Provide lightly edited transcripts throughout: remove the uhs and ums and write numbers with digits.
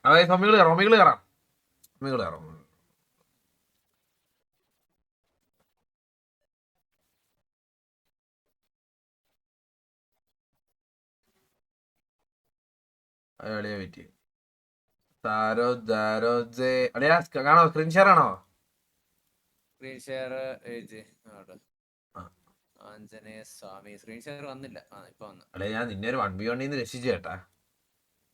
അതായത് മമ്മികൾ കയറാം മമ്മികൾ കയറാം മമ്മികൾ കയറാം. അളിയാ വെയിറ്റ് അളിയാ കാണോ സ്ക്രീൻ ഷെയർ ആണോ? സ്ക്രീൻ ഷെയർ ആഞ്ജനേയ സ്വാമി സ്ക്രീൻ ഷെയർ വന്നില്ല. ഇപ്പൊ വന്നു. അളിയാ ഞാൻ നിന്നെ ഒരു 1v1 രക്ഷിച്ചു ചേട്ടാ.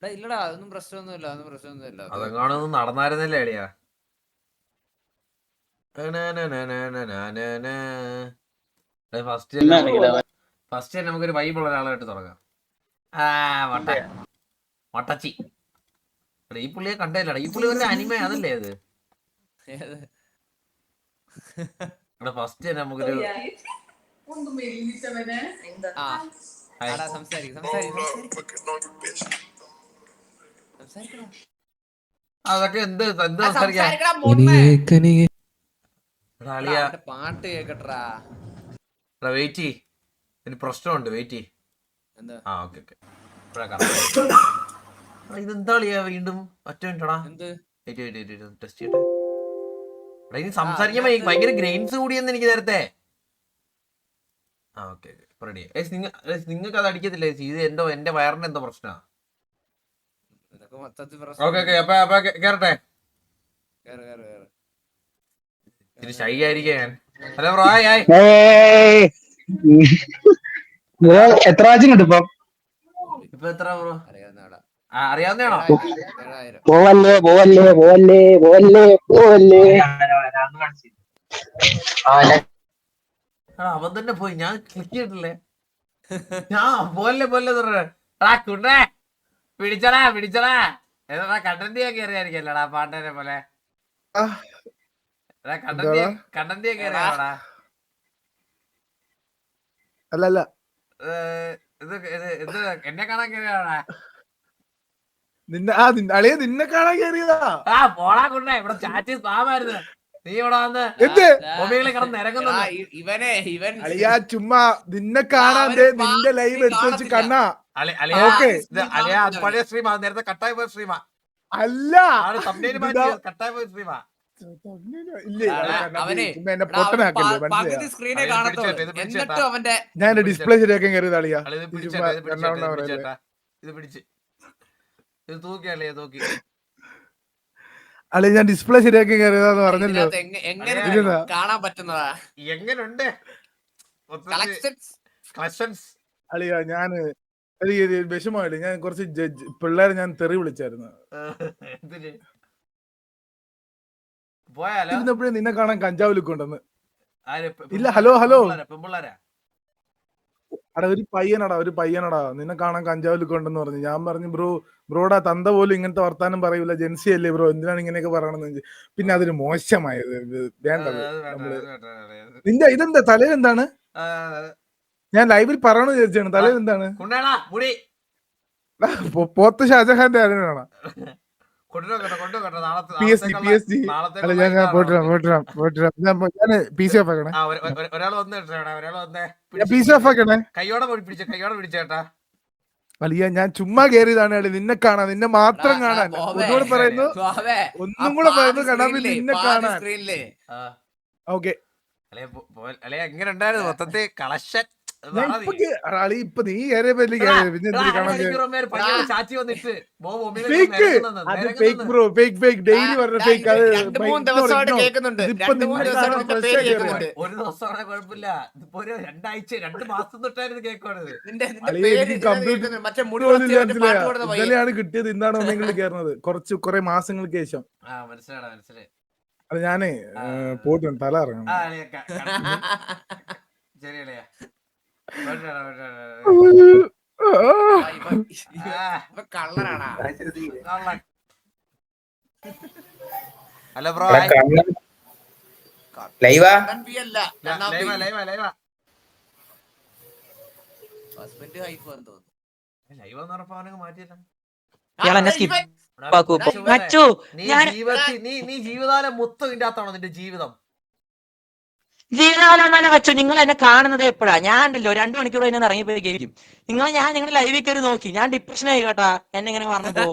ഇല്ലടാ അതൊന്നും പ്രശ്നമൊന്നുമില്ല, അതൊന്നും പ്രശ്നമൊന്നുമില്ല. അതെങ്ങാണൊന്നും നടന്നായിരുന്നല്ലേ അളിയാ. ഫസ്റ്റ് നമുക്കൊരു വൈബുള്ള ഒരാളായിട്ട് തുടങ്ങാം. മൊട്ടച്ചി. ഈ പുള്ളിയെ കണ്ടല്ലടാ, ഈ പുള്ളി വല്ല അനിമ അതല്ലേ അത്? ഫസ്റ്റ് നമുക്കൊരു അതൊക്കെ എന്ത് എന്ത് സംസാരിക്കാം. പാട്ട് കേക്കട്ടാ. വെയിറ്റ് ചെയ്യ്, ഒരു പ്രശ്നമുണ്ട്, വെയിറ്റ് ചെയ്യ്. ഓക്കെ ഇതെന്താ കളിയാ വീണ്ടും ഒറ്റ മിനിറ്റടാ. ടെസ്റ്റ് ചെയ്യട്ടെ. ഇനി സംസാരിക്കാൻ ഭയങ്കര ഗ്രെയിൻസ് കൂടിയെന്ന് എനിക്ക് നേരത്തെ. Okay ready. നിങ്ങൾക്ക് അത് അടിക്കത്തില്ലേ? ഇത് എന്റെ വയറിന്റെ എന്തോ പ്രശ്നമാണ്. ഓക്കെ അപ്പൊ കേറട്ടെ. ഇത്തിരി ഷൈ ആയിരിക്കും ഞാൻ. ഹലോ ബ്രോ, എത്ര വാച്ചിങ്ങുണ്ട് ഇപ്പൊ? എത്ര ബ്രോ? അറിയാവുന്നതാണോ? പോവല്ലേ പോവല്ലേ പോവല്ലേ പോവല്ലേ പോവല്ലേ. അവൻ തന്നെ പോയി, ഞാൻ ക്ലിക്ക് ചെയ്തിട്ടില്ലേ. ഞാൻ പോലെ കുണ്ടേ പിടിച്ചടാ ഏതാ കണ്ടന്റ് ഒക്കെ അറിയായിരിക്കല്ലടാ പാട്ടനെ പോലെ. കണ്ടന്റ് ഒക്കെ അറിയാടാ. അല്ല ഇത് എന്നെ കാണാൻ കയറിയാടാ. നിന്നെ കാണാൻ കയറിയതാ. പോടാ കുണ്ടേ, ഇവിടെ ചാറ്റ് സ്പാമായിരുന്നു. നീ ഇവിടെ വന്ന് മൊബൈലിൽ കിടന്ന് ഇറങ്ങുന്നു. അളിയാ ചുമ്മാ നിന്നെ കാണാൻ നിന്റെ ലൈവ് എടുത്തു വെച്ച് കണ്ണാ. പഴയ സ്ട്രീമാ, നേരത്തെ കട്ടായി പോയ സ്ട്രീമാ. അല്ല കട്ടായി പോയ സ്ട്രീമാ. ഞാൻ ഡിസ്പ്ലേ ശരിയാക്കാൻ കയറിയത് അളിയാ. ഇത് പിടിച്ച് ഇത് തൂക്കിയല്ലേ തൂക്കി. അല്ലെ ഞാൻ ഡിസ്പ്ലേ ശരിയാക്കി കയറിയതാന്ന് പറഞ്ഞല്ലോ. കാണാൻ പറ്റുന്നതാ എങ്ങനുണ്ട് അളിയാ? ഞാന് വിഷമമായില്ല. ഞാൻ കുറച്ച് പിള്ളേരെ ഞാൻ തെറി വിളിച്ചായിരുന്നു. ഇരുന്നപ്പോഴേ നിന്നെ കാണാൻ കഞ്ചാവ് ലുക്കുണ്ടെന്ന്. ഇല്ല ഹലോ പെമ്പിള്ളാരാ. അടാ ഒരു പയ്യനടാ നിന്നെ കാണാൻ കഞ്ചാവ് ലുക്കുണ്ടെന്ന് പറഞ്ഞു. ഞാൻ പറഞ്ഞു ബ്രോടാ തന്ത പോലും ഇങ്ങനത്തെ വർത്താനം പറയൂല, ജെൻസി അല്ലേ ബ്രോ, എന്തിനാണ് ഇങ്ങനെയൊക്കെ പറയണെന്ന്. പിന്നെ അതൊരു മോശമായത് വേണ്ടത്. നിന്റെ ഇതെന്താ തലയിൽ എന്താണ്? ഞാൻ ലൈവിൽ പറയണു വിചാരിച്ചാണ്. തലയിൽ എന്താണ്? പോത്ത് ഷാജഹാന്റെ ആരാണ്? PSG അല്ല ഞാൻ പോട്ടിരാം ഞാൻ PC ഓഫ് ആക്കണേ. PC ഓഫ് ആക്കണേ. കൈയോടെ പിടിച്ചേട്ടാ. അളിയ ഞാൻ ചുമ്മാ കയറിയതാണ്. നിന്നെ കാണാൻ, നിന്നെ മാത്രം കാണാൻ. ഒന്നുകൂടെ പറയുന്നു കണ്ണാപ്പി നിന്നെ കാണാൻ. ഓക്കെ എങ്ങനെ ഉണ്ടായിരുന്നു മൊത്തത്തിൽ കളക്ഷൻ? ഇപ്പൊ നീ കയറിയപ്പോ പിന്നെ ഡെയിലി പറഞ്ഞ ഫേക്ക്. അത് ഒരു ദിവസം കുഴപ്പമില്ല, ഇപ്പൊ ഒരു 2 മാസം തൊട്ടായിരുന്നു കേൾക്കുവാണ്. ഇന്നലെയാണ് കിട്ടിയത്. ഇന്നാണ് ഒന്നെങ്കിലും കയറുന്നത് കുറെ മാസങ്ങൾക്ക് ശേഷം. മനസ്സിലായി. അത് ഞാനേ പോയിട്ടുണ്ട്, തല ഇറങ്ങണം. ശരിയല്ലേ? ഹലോ ബ്രോ, ലൈവാ നീ ജീവിതകാലം മൊത്തം ഇതിന്റെ അകത്താണോ നിന്റെ ജീവിതം? ജീവിതകാലം വെച്ചു നിങ്ങൾ എന്നെ കാണുന്നത് എപ്പോഴാ? ഞാൻ ഉണ്ടല്ലോ 2 മണിക്കൂർ എന്നെ ഇറങ്ങിപ്പോയിരിക്കും. ഞാൻ നിങ്ങളുടെ ലൈവിൽ കയറി നോക്കി, ഞാൻ ഡിപ്രഷനായി കേട്ടാ എന്നെ ഇങ്ങനെ പറഞ്ഞപ്പോ.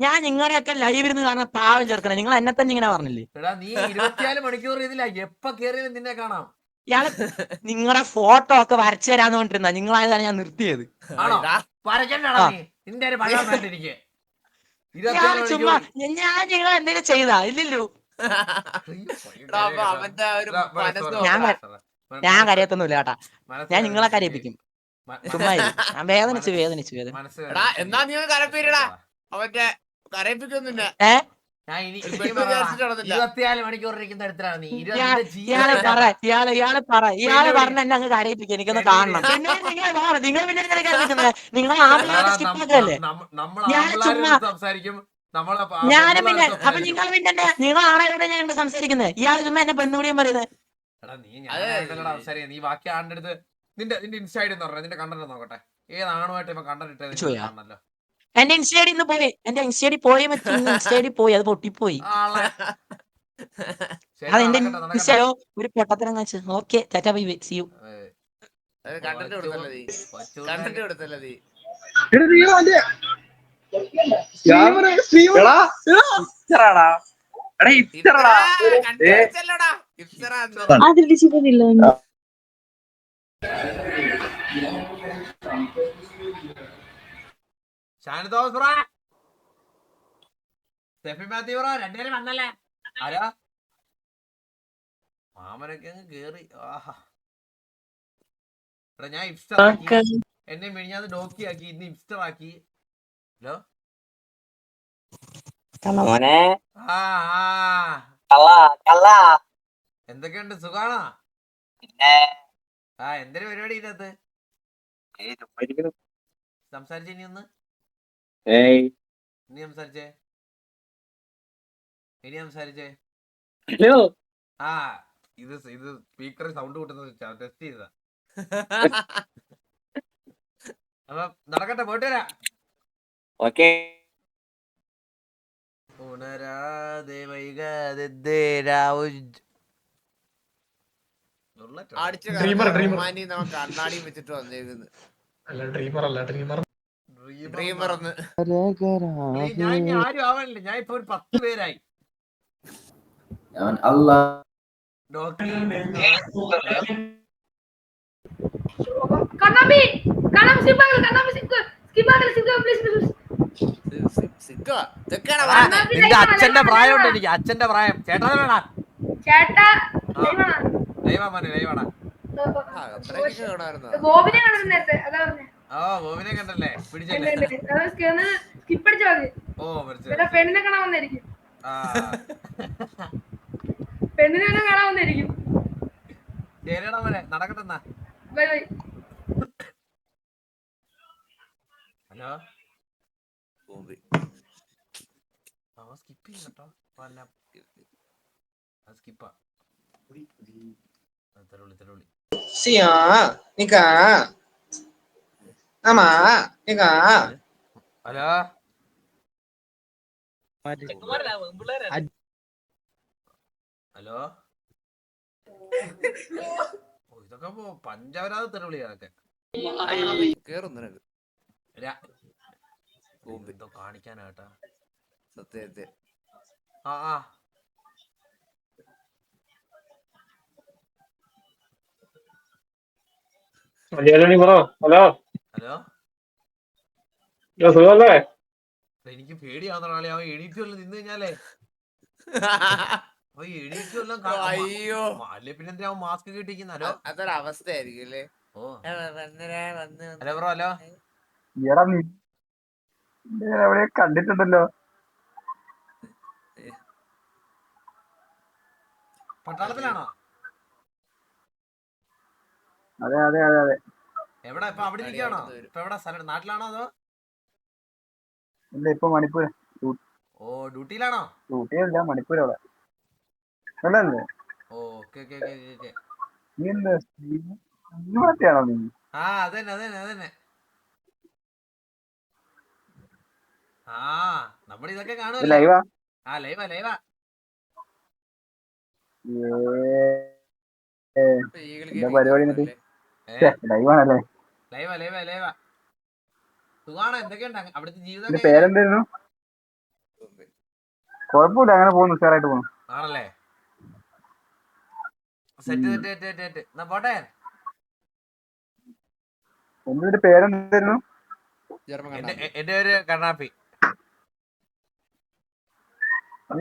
ഞാൻ നിങ്ങളെയൊക്കെ ലൈവ് ഇരുന്ന് കാണാൻ പാവം ചേർക്കണേ. നിങ്ങൾ എന്നെ തന്നെ ഇങ്ങനെ പറഞ്ഞില്ലേ? എടാ നീ 24 മണിക്കൂർ ഇതില്ല, എപ്പ കേറിയാലും നിന്നെ കാണാം. ഇയാള് നിങ്ങളുടെ ഫോട്ടോ ഒക്കെ വരച്ചു തരാന്ന് പറഞ്ഞിരുന്ന നിങ്ങളായതാണ് ഞാൻ നിർത്തിയത്. ആണോ? ഇതാ. വരക്കണ്ടാടാ നീ, നിന്റെ ഒരു പഴം വേണ്ടിരിക്കെ. ഇയാള് ചുമ്മാ ഞാൻ നിങ്ങൾ എന്തെങ്കിലും ചെയ്താ ഇല്ലല്ലോ. എടാ, അപ്പൊ അവന്റെ ആ ഒരു മനസ്സ് ഞാൻ കരയത്തൊന്നുമില്ല കേട്ടാ. ഞാൻ നിങ്ങളെ കരയിപ്പിക്കും. ചുമ്മാ ഇരി. ഞാൻ വേദനിച്ചു. എടാ എന്നാ നീ ഒന്ന് കരപ്പീരടാ. അവന്റെ കരയിപ്പിക്കൊന്നുമില്ല. ഞാൻ ഇനി ഇപ്പൊ വിചാരിച്ചിട്ട് 24 മണിക്കൂർ ഇരിക്കുന്ന അടുത്താണ് നീ. ഇയാള് പറഞ്ഞ എന്നെ അങ്ങ് കരയിപ്പിക്കും. എനിക്കൊന്ന് കാണണം. നിങ്ങൾ പിന്നെ എങ്ങനെ കരയിപ്പിക്കുന്നത്? നിങ്ങൾ സ്കിപ്പാക്കല്ലേ? സംസാരിക്കും. ഞാനും പിന്നെ അപ്പൊ നിങ്ങൾ ആളോടെ ഞാൻ സംസാരിക്കുന്നത്. ഇയാൾ ചുമ്മാ എന്നെ പെണ്ണുകൂടിയും പറയുന്നത്. നീ ബാക്കി ആളുടെ അടുത്ത് നിന്റെ ഇൻസ്റ്റൈഡ് എന്ന് പറഞ്ഞ നിന്റെ കണ്ടന്റ് നോക്കട്ടെ. ഏതാണുമായിട്ട് ഇപ്പൊ കണ്ടന്റ് ഇട്ടല്ലോ. എന്റെ ഇൻസ്റ്റേഡി ഇന്ന് പോയി. എന്റെ ഇൻസ്റ്റേഡി പോയി. ഇൻസ്റ്റേഡി പോയി. അത് പൊട്ടിപ്പോയി. അതെന്റെ ഇൻസ്റ്റയോ ഒരു പൊട്ടത്തരം വെച്ച്. Okay tata bye bye. See you. Content കൊടുത്തല്ലേ നീ. കണ്ടന്റ് കൊടുത്തല്ലേ നീ. Shanu Thomas bro, Steffi Mathew bro, രണ്ടുപേരും വന്നല്ലേ? ആരാ മാമനൊക്കെ അങ്ങ് കേറി. ആഹാ, ഞാൻ ഇഫ്സ്റ്റർ ആക്കി, എന്നെ മിനിഞ്ഞാന്ന് ഡോക്കി ആക്കി, ഇന്ന് ഇഫ്സ്റ്റർ ആക്കി. ഹലോ എന്തൊക്കെയുണ്ട്? സുഖാണോ? എന്തൊരു പരിപാടി ഇതിനകത്ത്? സംസാരിച്ചേ ഇനി ഒന്ന്. ഇനി സംസാരിച്ചേ. ഇത് സ്പീക്കർ സൗണ്ട് കൂട്ടുന്നത് ടെസ്റ്റ് ചെയ്തതാ. അപ്പൊ നടക്കട്ടെ, പോയിട്ട് വരാം. ഓക്കേ. ഉണരാതെ വൈകാതെ കണ്ണാടി വെച്ചിട്ട് വന്നേക്കുന്നത്. ഞാൻ ഇനി ആരും ആവാനില്ല. ഞാൻ ഇപ്പൊ ഒരു 10 പേരായി. നിന്റെ അച്ഛന്റെ പ്രായം ഉണ്ട് എനിക്ക്. അച്ഛന്റെ പ്രായം. ചേട്ടാ വേണ ലൈവാടാ. ബോബിനെ കണ്ടല്ലേ? പിടിച്ചല്ലേ? ഓ പെണ്ണിനെ കാണാൻ വന്നിരിക്കും. പെണ്ണിനെ കാണാൻ വന്നിരിക്കും. ശരിയാടാ മോനെ, നടക്കട്ടെ എന്നാ. ഹലോ, സ്കിപ്പ് ചെയ്യട്ടോ. സ്കിപ്പാ. തെരുവിളി. Hello, hello. ഇതൊക്കെ പഞ്ചാബരാത് തെരുവിളിയാതൊക്കെ എന്തോ കാണിക്കാനാട്ടാ. സത്യത്തെ ഹലോ, സുഖല്ലേ? എനിക്ക് പേടിയാവുന്ന ആളെ. അവൻ എണീറ്റ് വല്ലതും നിന്ന് കഴിഞ്ഞാലേ എണീറ്റ് വല്ലതും. അയ്യോ, അല്ലെ പിന്നെ എന്തിനാ അവൻ മാസ്ക് കിട്ടിക്കുന്ന? ഹലോ, അതൊരവസ്ഥയായിരിക്കും അല്ലേ? Hello bro. ഹലോ, എവിടെ കണ്ടിട്ടുണ്ടല്ലോ. പട്ടാളത്തിലാണോ? അതെ. എവിടെ ഇപ്പൊ? അവിടെ ഇരിക്കുകയാണോ? ഇപ്പൊ എവിടെ സ്ഥലം? നാട്ടിലാണോ അതോ? ഇല്ല, ഇപ്പൊ മണിപ്പൂർ. ഓ, ഡ്യൂട്ടിയിലാണോ? ഡ്യൂട്ടിയല്ല, മണിപ്പൂർ അവിടെ. അല്ലേ? ഓക്കെ. നീ എന്താണോ നീ? അതന്നെ. നമ്മളിതൊക്കെ കാണുമല്ലോ. ലൈവാ? ലൈവാ. എന്താ പരിപാടി? ലൈവാണല്ലേ? ലൈവാ. സുഖാണോ? എന്തൊക്കെയുണ്ട് അവിടുത്തെ ജീവിതം? പേരെന്തായിരുന്നു? കുഴപ്പമില്ല, അങ്ങനെ പോകുന്നു, ഉഷാറായിട്ട് പോകുന്നു. ആണല്ലേ? Set set set set set. എന്നാ പോട്ടെ. എന്തിന്റെ പേരെന്തായിരുന്നു? ജർമ്മൻ എന്റെ പേര് കണ്ണാപ്പി.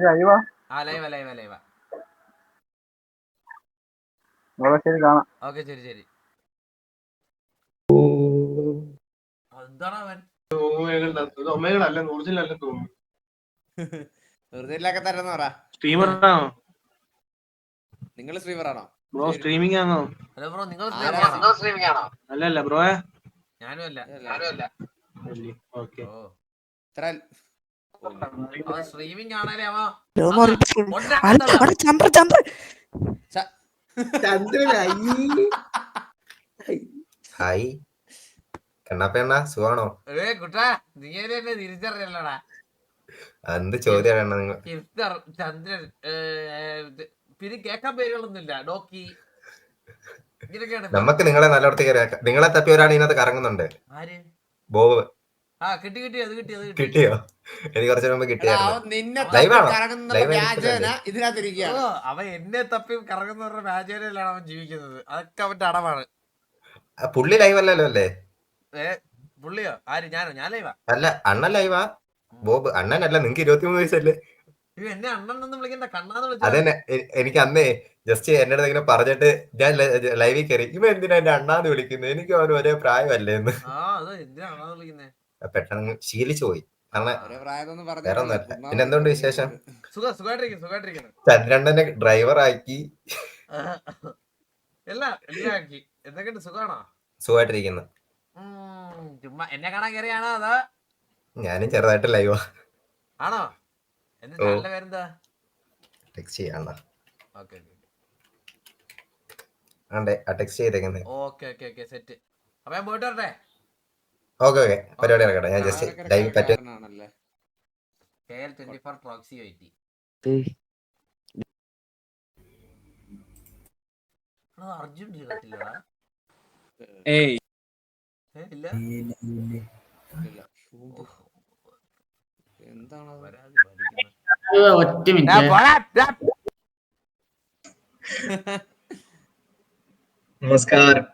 ലൈവാ? ആ ലൈവ ലൈവ ലൈവ. ശരി, കാണാം. ഓക്കെ ശരി ശരി. എന്താണ് അവൻ? വെറുതെ തരുന്ന പറ. സ്ട്രീമറാണോ നിങ്ങൾ സ്ട്രീമറാണോ? ബ്രോ? സ്ട്രീമിംഗ് ആണോ? ഹലോ ബ്രോ, നിങ്ങൾ സ്ട്രീമിംഗ് ആണോ? അല്ലല്ല ബ്രോയെ. ഞാനും അല്ല. ഓക്കെ. ഓ ഇത്ര അവൻ സ്ട്രീമിംഗ് ആണല്ലേ അവൻ. ഹായ് കണ്ണാപ്പണ്ണ, സുഖാണോ? കുട്ടാ, നീ എന്നെ തിരിച്ചറിയല്ലടാ. എന്ത് ചോദ്യമാണ് നിങ്ങൾ? ചന്ദ്രൻ. പിന്നെ കേക്കാൻ പേരുകളൊന്നുമില്ല. ഡോക്കി ഇങ്ങനെയൊക്കെയാണ്. നമുക്ക് നിങ്ങളെ നല്ലോടത്ത് കയറിയാക്കാം. നിങ്ങളെ തപ്പി ഒരാൾ ഇതിനകത്ത് കറങ്ങുന്നുണ്ട്. ആര്? ബോബ്. ആ കിട്ടി കിട്ടി, അത് കിട്ടി അത് കിട്ടി. കിട്ടിയോ? എനിക്ക് കുറച്ചു മുമ്പ് കിട്ടിയായിരുന്നു. നിന്നെ ലൈവാണോ? ഇതിനകത്തിരിക്കുകയാണ്. അവൻ എന്നെ തപ്പി കറങ്ങുന്നവരുടെ വ്യാജയിലാണ് അവൻ ജീവിക്കുന്നത്. അതൊക്കെ അവന്റെ അടവാണ്. പുള്ളി ലൈവ് അല്ലല്ലോ അല്ലേ? പുള്ളിയോ? ആര്? ഞാനോ? ഞാൻ ലൈവാ. അല്ല, അണ്ണൻ ലൈവാ. ബോബ് അണ്ണനല്ല. നിങ്ങക്ക് 23 വയസ്സല്ലേ? എന്നെ അണ്ണനൊന്നും വിളിക്കണ്ട, കണ്ണാന്ന് വിളിച്ചാ. അതെന്നെ എനിക്ക് അന്നേ ജസ്റ്റ് എന്റെ അടുത്ത് ഇങ്ങനെ പറഞ്ഞിട്ട് ഞാൻ ലൈവിൽ കയറി. ഇവ എന്തിനാ എന്റെ അണ്ണാന്ന് വിളിക്കുന്നത്? എനിക്ക് അവന് ഒരേ പ്രായമല്ലേ എന്ന്. ആ അത് എന്തിനാ അണ്ണാന്ന് വിളിക്കുന്നേ? പെട്ടെന്ന് ശീലിച്ചു പോയി. കാരണം വേറെ ഒന്നുമല്ല. പിന്നെ എന്തുകൊണ്ട് വിശേഷം? സുഖമായിട്ടിരിക്കുന്നു. ചന്ദ്രണ്ണനെ ഡ്രൈവറാക്കി. എല്ലാം ആക്കി. എന്തൊക്കെയുണ്ട്? സുഖാണോ? സുഖമായിട്ടിരിക്കുന്നു. ചുമ്മാ എന്നെ കാണാൻ കയറിയാണോ അതോ? ഞാനും ചെറുതായിട്ട് ലൈവാ. ആണോ? എന്റെ ചാനലിന്റെ പേരെന്താ? ടെക്സ്റ്റ് ചെയ്യാണ. ഓക്കെ ആണ്ടേ ആ ടെക്സ്റ്റ് ചെയ്തേക്കുന്നേ. Okay set. അപ്പൊ ഞാൻ പോയിട്ട് വരട്ടെ. ഓക്കെ പരിപാടി ഇറക്കട്ടെ. ഞാൻ ജസ്റ്റ് ലൈവ് പറ്റും. KL24 proxy വൈറ്റി. അർജുൻ കട്ടില്ലടാ. ഇല്ല എന്താണ് ഒറ്റ മിനിറ്റ്. നമസ്കാരം.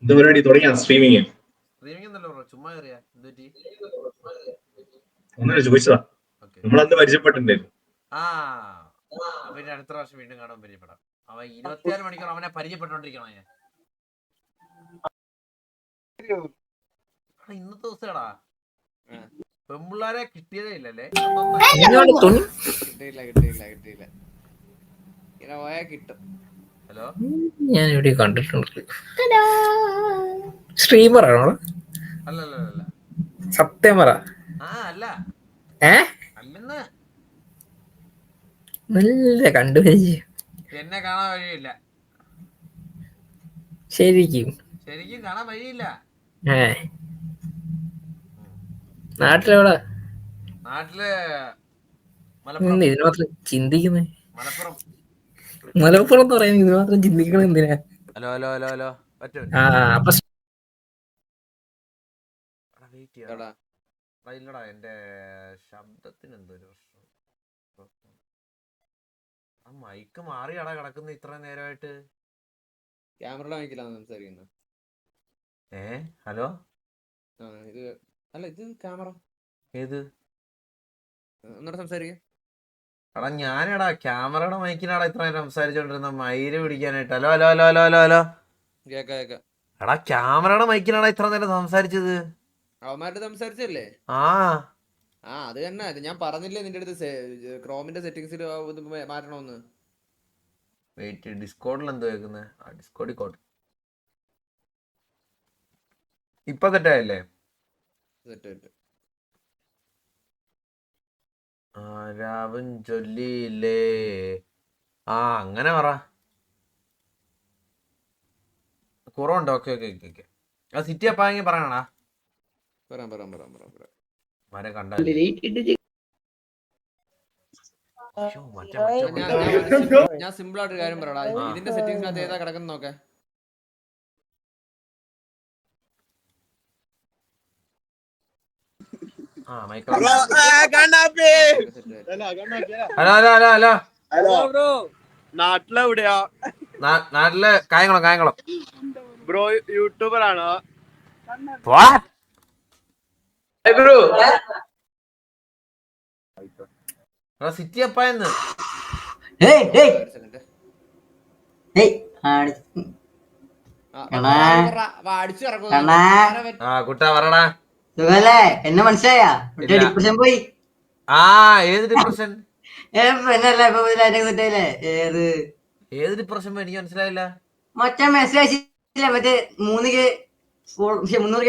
എന്ത് പരിപാടി? തുടങ്ങിയ സ്ട്രീമിങ് ഒന്നല്ലോ ബ്രോ, ചുമ്മാ കയറിയാ. എന്തുപറ്റി? ഒന്നും ചോദിച്ചതാ. നമ്മളന്ന് പരിചയപ്പെട്ടിട്ടുണ്ടായിരുന്നു. പിന്നെ അടുത്ത പ്രാവശ്യം വീണ്ടും കാണാൻ പരിചയപ്പെടാം. അവൻ 24 മണിക്കൂർ അവനെ പരിചയപ്പെട്ടോണ്ടിരിക്കണോ ഞാൻ? ഇന്നത്തെ ദിവസടാ പെമ്പിള്ളാരെ കിട്ടിയതേ ഇല്ലല്ലേ? കിട്ടിയില്ല. ഇങ്ങനെ പോയാ കിട്ടും. ഹലോ, ഞാൻ ഇവിടെ കണ്ടിട്ടുണ്ട്. സ്ട്രീമർ ആണോ? അല്ല സത്യം പറ. അല്ല അല്ലെന്ന്. നല്ല കണ്ടുപരിചയം. എന്നെ കാണാൻ വഴിയില്ല. ശരിക്കും കാണാൻ വഴിയില്ല. നാട്ടിലെവിടെ? നാട്ടില് ഇതിന് മാത്രം ചിന്തിക്കുന്നേ? മലപ്പുറം. മലപ്പുറം എന്ന് പറയാൻ ഇത് മാത്രം ചിന്തിക്കണം എന്തിനാ? ഹലോ അപ്പൊ ഇല്ലടാ, എന്റെ ശബ്ദത്തിന് എന്തൊരു പ്രശ്നം. ആ മൈക്ക് മാറിയാടാ കിടക്കുന്ന ഇത്ര നേരമായിട്ട്. ക്യാമറയുടെ മൈക്കിലാണ് സംസാരിക്കുന്നത്. ഹലോ, ഇത് അല്ല, ഇത് ക്യാമറ ഏത്? ഒന്നുകൂടെ സംസാരിക്കാം. എടാ ഞാനെടാ ക്യാമറയുടെ മൈക്കിനാടാ ഇത്ര നേരം സംസാരിച്ചോണ്ടിരുന്ന മയില് പിടിക്കാനായിട്ട്. ഹലോ. കേക്കാം. എടാ ക്യാമറയുടെ മൈക്കിനാടാ ഇത്ര നേരം സംസാരിച്ചത്. അവന്മാരുടെ സംസാരിച്ചല്ലേ? അത് തന്നെ. അത് ഞാൻ പറഞ്ഞില്ലേ നിന്റെ അടുത്ത് ക്രോമിന്റെ സെറ്റിംഗ്സിൽ മാറ്റണമെന്ന്. വെയിറ്റ്, ഡിസ്കോഡിൽ എന്തോ കേൾക്കുന്നത്? ഡിസ്കോഡിൽ കോട്ട് ഇപ്പൊ തെറ്റായല്ലേ? രാവൻ ചൊല്ലിയില്ലേ? അങ്ങനെ പറ. കുറവുണ്ട്. ഓക്കെ. അത് സിറ്റി അപ്പാങ്ങി പറയണടാ. മരം കണ്ടാലേ ഞാൻ സിമ്പിൾ ആയിട്ടൊരു കാര്യം പറയടാ. ഇതിന്റെ സെറ്റിംഗ്സിനകത്ത് ഏതാ കിടക്കുന്ന നോക്കെ. Hello hello hello hello bro നാട്ടിലെവിടെയാ? നാട്ടില് കായംകുളം. ബ്രോ യൂട്യൂബർ ആണോ? സിറ്റി അപ്പായെന്ന് കുട്ടാ പറടാ. എന്നെ മനസ്സിലായാ ഡിപ്രഷൻ പോയി. ഏത് ഡിപ്രഷൻ? ഏത് ഏത് ഡിപ്രഷൻ? എനിക്ക് മനസ്സിലായില്ല. മറ്റേ മെസ്സേജ് മറ്റേ 300K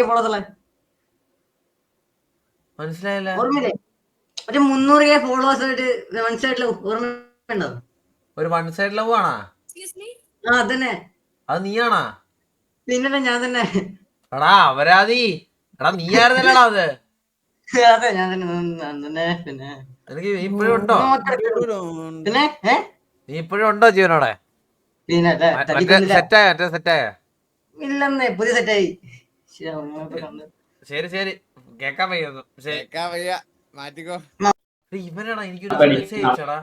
ഫോളോസുള്ള മനസ്സിലായില്ല. ഓർമ്മയില്ലേ? മറ്റേ 300K ഫോളോവേഴ്സ് ആയിട്ട് മനസ്സിലായിട്ടില്ല. ഓർമ്മയുണ്ടോ? ഒരു വൺ സൈഡ് ലവ് ആണാ? അതന്നെ. അത് നീയാണാ? പിന്നല്ല ഞാൻ തന്നെ. എടാ അവരാതി. എടാ നീ ആയിരുന്നല്ലടാ അത്. അതെ ഞാൻ തന്നെ. പിന്നെ എനിക്ക് നീ ഇപ്പോഴും ഉണ്ടോ? പിന്നെ നീ ഇപ്പോഴും ഉണ്ടോ ജീവനോടെ? പിന്നെ സെറ്റായ? ഇല്ലെന്നേ, പുതിയ സെറ്റായി. ശരി കേക്കാൻ വയ്യൊന്നു. മാറ്റിക്കോ. ഇവനാടാ എനിക്കൊരു മെസ്സേജ് അയച്ചടാ.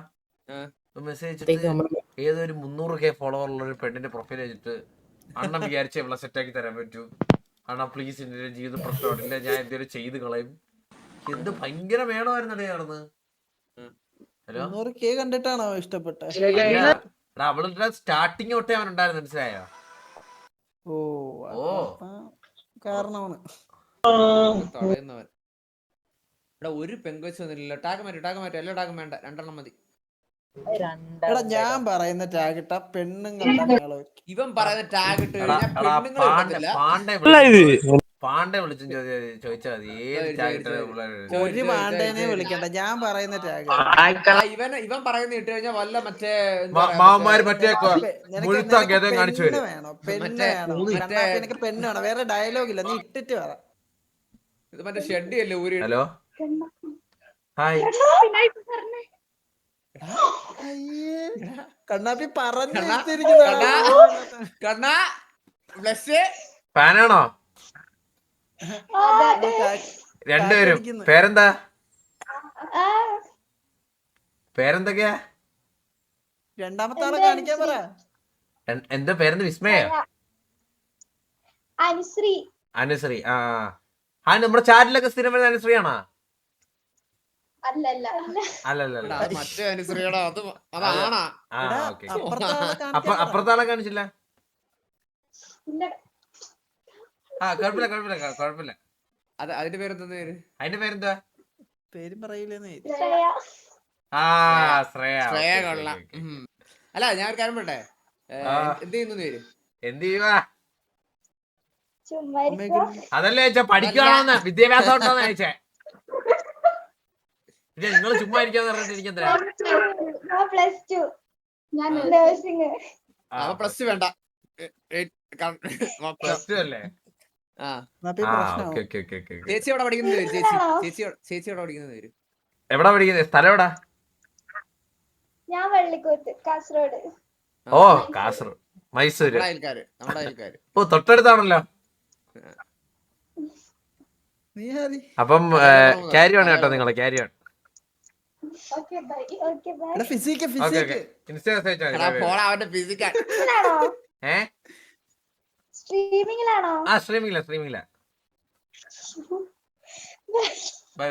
മെസ്സേജ് അയച്ചിട്ട് ഏതൊരു 300K ഫോളോവർ ഉള്ള ഒരു പെണ്ണിന്റെ പ്രൊഫൈൽ വെച്ചിട്ട് അണ്ണൻ വിചാരിച്ച ഇവിടെ സെറ്റാക്കി തരാൻ പറ്റൂ അണ്ണാ പ്ലീസ്, എന്റെ ജീവിത പ്രശ്നമില്ല, ഞാൻ എന്തെങ്കിലും ചെയ്ത് കളയും. എന്ത് ഭയങ്കര മേളമായിരുന്നടേ നടന്ന്. ഹലോ കണ്ടിട്ടാണോ ഇഷ്ടപ്പെട്ട? അവളുടെ സ്റ്റാർട്ടിങ് തൊട്ടേ അവൻ ഉണ്ടായിരുന്നു, മനസ്സിലായോ? കാരണമാണ് ഒരു പെങ്കൊച്ച് വന്നില്ല. ടാഗ് മാറ്റി എല്ലാ ടാഗും വേണ്ട, 2 മതി. ഞാൻ പറയുന്ന ടാഗ് ഇട്ട പെണ്ണുങ്ങളുടെ മേളം. ഇവൻ പറയുന്ന ടാഗ് ഇട്ട് പാണ്ഡെ വിളിച്ചും ചോദിച്ചാ മതി ഏത് ടാഗ്. ഒരു പാണ്ടേനെ വിളിക്കണ്ട, ഞാൻ പറയുന്ന ടാഗ്. ഇവൻ പറയുന്ന ഇട്ട് കഴിഞ്ഞാൽ വല്ല മറ്റേ മാമാര് മറ്റേ കാണിച്ചു പെണ്ണ് വേണോ? എനിക്ക് പെണ്ണ് വേണം, വേറെ ഡയലോഗ് ഇല്ല, നീ ഇട്ടിട്ട് പറ. ഇത് മറ്റേ ഷെഡി അല്ലേ ഊരി. ഹലോ ഹായ് കണ്ണാപ്പി പറഞ്ഞു ഫാനാണോ രണ്ടുപേരും? പേരെന്തൊക്കെയാ? രണ്ടാമത്തെ ആളെ കാണിക്കാൻ പറ. എന്താ പേരെന്ത്? വിസ്മയ? അനുശ്രീ. ആ നമ്മുടെ ചാറ്റിലൊക്കെ സ്ഥിരം വരുന്ന അനുശ്രീ ആണോ? അല്ലല്ല മറ്റേ അനുശ്രീയുടെ അതാണാ. അപ്പുറത്തെ ആളെ കാണിച്ചില്ല. കുഴപ്പമില്ല. അതിന്റെ പേരെന്താ? അതിന്റെ പേരെന്താ? പേരും പറയില്ലെന്ന്. ശ്രേയ കൊള്ളാം. അല്ല ഞാൻ ഒരു കാര്യം പറയട്ടെ, എന്ത് ചെയ്യുന്നു? എന്ത് ചെയ്യുവാ? അതല്ലേ ചോദിച്ചാ പഠിക്കണോന്ന്, വിദ്യാഭ്യാസം ഉണ്ടോന്ന് ചോദിച്ചേ. നിങ്ങൾ ചുമ്മാ ഇരിക്കാന്ന് പറഞ്ഞിട്ട് എനിക്കെന്താ? പ്ലസ് ടു വേണ്ട, പ്ലസ് ടു അല്ലേ? ചേച്ചി എവിടെ പഠിക്കുന്നത്? ചേച്ചി എവിടെ പഠിക്കുന്നത്? എവിടാ പഠിക്കുന്നത്? സ്ഥലം എവിടാ? ഞാൻ വള്ളിക്കോത്ത്, കാസർഗോഡ്. കാസർഗോഡ്, മൈസൂര്. നമ്മുടെ അയൽക്കാര്. തൊട്ടടുത്താണല്ലോ. അപ്പം ക്യാരി ഓൺ കേട്ടോ, നിങ്ങളെ ക്യാരി ഓൺ. സ്ട്രീമിംഗില. ബൈ.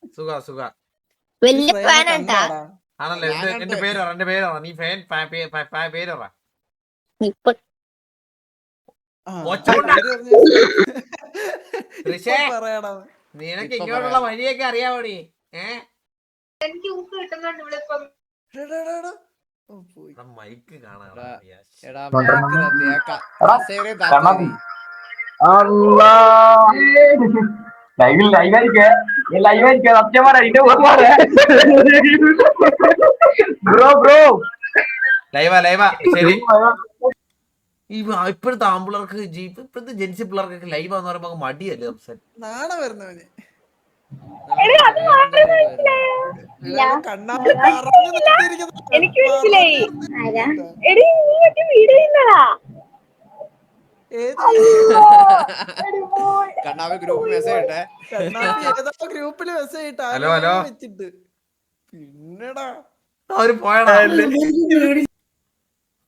സുഖ ആണല്ലേ? എന്റെ പേര് നീ പേര് നിനക്ക് ഇങ്ങോട്ടുള്ള വഴിയൊക്കെ അറിയാവോടി? മൈക്ക് കാണാൻ ലൈവാ. ശരി, ഇപ്പോഴത്തെ ആമ്പിള്ളേർക്ക്, ഇപ്പോഴത്തെ ജെൻസി പിള്ളേർക്കൊക്കെ ലൈവാന്ന് പറയുമ്പോ മടിയല്ലേ സംസാരിക്കാൻ? നാണം വരുന്നവന്. എനിക്ക് മനസ്സിലായി. ഏത് കണ്ണാവ് ഗ്രൂപ്പ് മെസ്സേജ് ഇട്ടേ. കണ്ണാപ്പി ഏതോ ഗ്രൂപ്പില് മെസ്സേജ് ഇട്ട ഹലോ, ഹലോ. വെച്ചിട്ട് പിന്നെടാ അവര് പോയടാ,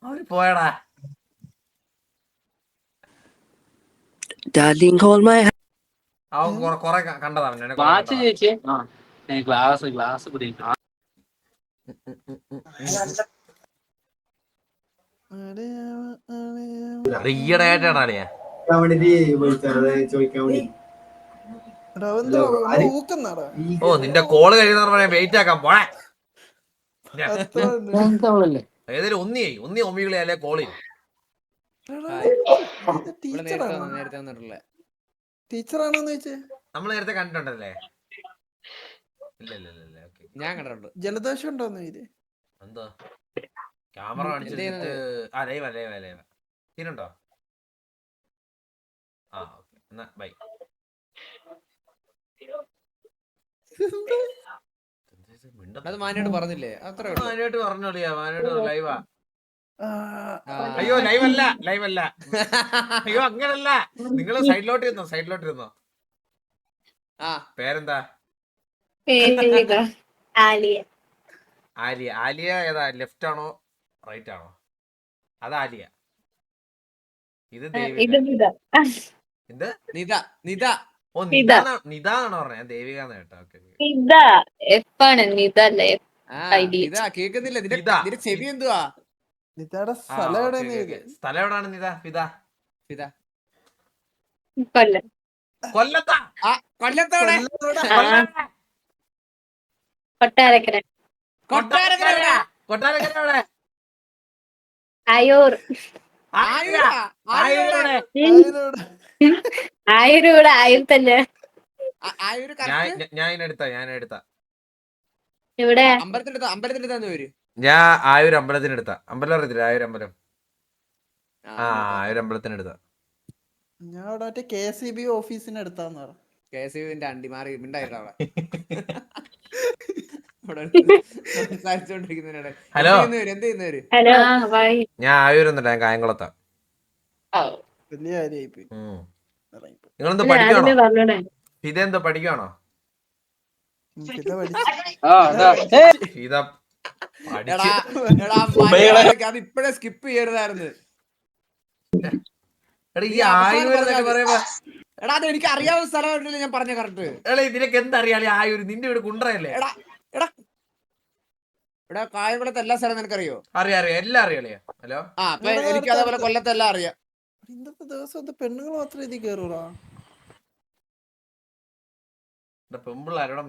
അവര് പോയടാ. അവൻ കൊറേ കണ്ടതാ അവനെ, ഈയിടെ ആയിട്ടാണ് അളിയാ. ഊക്കുന്നാടാ ഓ നിന്റെ കോള് കഴിയുന്ന വെയിറ്റ് ആക്കാൻ പോണേ. ഏതായാലും ഒന്നി ഒമ്മികളെ അല്ലെ കോളി. നേരത്തെ വന്നിട്ടുള്ള ടീച്ചറാണോന്ന് ചോദിച്ചേ? നമ്മൾ നേരത്തെ കണ്ടിട്ടുണ്ടല്ലേ? ഇല്ല. ഓക്കെ, ഞാൻ കണ്ടിട്ടുണ്ട്. ജലദോഷം ഉണ്ടോന്ന് ഇത് എന്താ ക്യാമറ കാണിച്ചിട്ട് ലൈവ സീനുണ്ടോ? ആ ഓക്കെ, എന്നാ ബൈ. അത് മാനിയോട് പറഞ്ഞില്ലേ? അത്രേ ഉള്ളൂ. മാനായിട്ട് പറഞ്ഞോളിയാ, മാനായിട്ട് ലൈവാ. അയ്യോ ലൈവല്ല. അയ്യോ അങ്ങനല്ല, നിങ്ങള് സൈഡിലോട്ടിരുന്നോ. ആ പേരെന്താ? ആലിയ ഏതാ? ലെഫ്റ്റ് ആണോ റൈറ്റ് ആണോ? അത് ആലിയ, ഇത് ദേവിക. എന്ത് നിത ഓ നിതാണോ പറഞ്ഞ? ദേവികാന്ന് കേട്ടോ. നിത കേക്കുന്നില്ല. നിന്റെ ചെവി എന്തുവാ? നിതാടെ സ്ഥലം എവിടെയാണ് ഇത്? സ്ഥലം എവിടാണ് നിത? ഫിദ കൊല്ലത്താ. കൊല്ലത്തോടെ കൊട്ടാരക്കര. കൊട്ടാരക്കര ആയൂർ. ആയൂർ ആയൂർ തന്നെ. ഞാൻ എടുത്ത ഇവിടെ അമ്പലത്തിൻ്റെ വരും. ഞാൻ ആയൂർ അമ്പലത്തിനെടുത്ത. അമ്പലം അറിയത്തില്ല? ആയൂർ അമ്പലം. ആയൂർ അമ്പലത്തിനെടുത്ത. ഞാൻ അവിടെ മറ്റേ KCB ഓഫീസിന് എടുത്താന്ന് പറ. KSUവിന്റെ അണ്ടിമാറി മിണ്ടായിട്ടാ ഹലോ, എന്ത് ചെയ്യുന്നവര്? ഞാൻ ആയൂരൊന്നുമില്ല, ഞാൻ കായംകുളത്താ. വലിയ കാര്യമായിപ്പോയി. നിങ്ങളെന്തോ പഠിക്കണോ? ഇതെന്തോ പഠിക്കണോ? അത് ഇപ്പഴേ സ്കിപ്പ് ചെയ്യരുതായിരുന്നു. എടാ അത് എനിക്ക് അറിയാവുന്ന സ്ഥലമായിട്ടില്ല ഞാൻ പറഞ്ഞ കറക്റ്റ്. നിനക്ക് എന്തറിയാളി ആയൂര്? നിന്റെ വീട് കുണ്ടറയല്ലേ? ഇവിടെ കായംകുളത്ത് എല്ലാ സ്ഥലവും നിനക്കറിയോ? അറിയാം, എല്ലാം അറിയാളിയാ. ഹലോ, അപ്പൊ എനിക്ക് അതേപോലെ കൊല്ലത്തെല്ലാം അറിയാം. ഇന്നത്തെ ദിവസം പെണ്ണുങ്ങൾ മാത്രം ഇതിൽ കയറൂടാ. പെമ്പിള്ളാരോടെ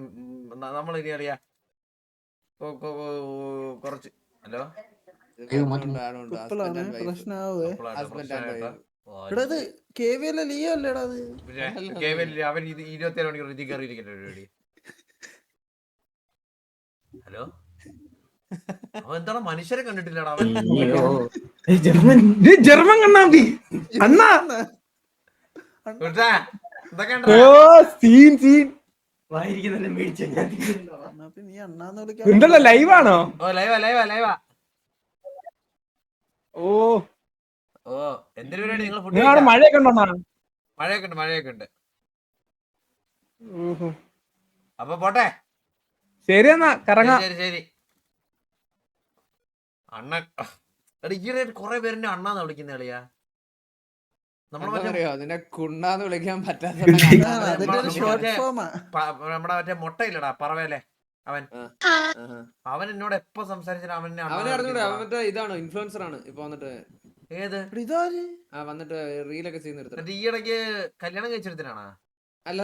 നമ്മൾ ഇനി അറിയാ കുറച്ച്. ഹലോ, പ്രശ്നാവേ. ഇവിടെ ഇത് KVL ലിയോ അല്ലേടാ? അത് അവൻ 24 മണിക്കൂർ ഇതിൽ കയറിയിരിക്കട്ടെ പരിപാടി. ഹലോ, അവൻ എന്താണ് മനുഷ്യരെ കണ്ടിട്ടില്ലടാ അവൻ. ജർമ്മൻ കണ്ണാമ്പി അണ്ണാ. നീ അണ്ണാന്ന് വിളിക്കാൻ ഉണ്ടല്ലോ, ലൈവാണോ? ഓ ലൈവാ. ഓ എന്തൊരു പരിപാടി? നിങ്ങൾ ഫുഡ് നിങ്ങളവിടെ മഴയൊക്കെ ഉണ്ടോ? മഴയൊക്കെ ഉണ്ട്. അപ്പൊ പോട്ടെ. ശരി എന്നാ, കറങ്ങാം. ശരി. അണ്ണൻ ഈയിടെ കൊറേ പേരെന്നെ അണ്ണാന്ന് വിളിക്കുന്ന കളിയാ. നമ്മളറിയോ നിന്നെ കുണ്ണാന്ന് വിളിക്കാൻ പറ്റാത്ത നമ്മുടെ മറ്റേ മുട്ടയില്ലടാ പറവേലെ, അവൻ എന്നോട് എപ്പോ സംസാരിച്ചാലും അവൻ മറ്റേ ഇതാണ്, ഇൻഫ്ലുവൻസർ ആണ് ഇപ്പൊ വന്നിട്ട്. ഏത് വന്നിട്ട് റീലൊക്കെ ചെയ്യുന്ന ഈയിടക്ക് കല്യാണം കഴിച്ചെടുത്തിനാണോ? അല്ല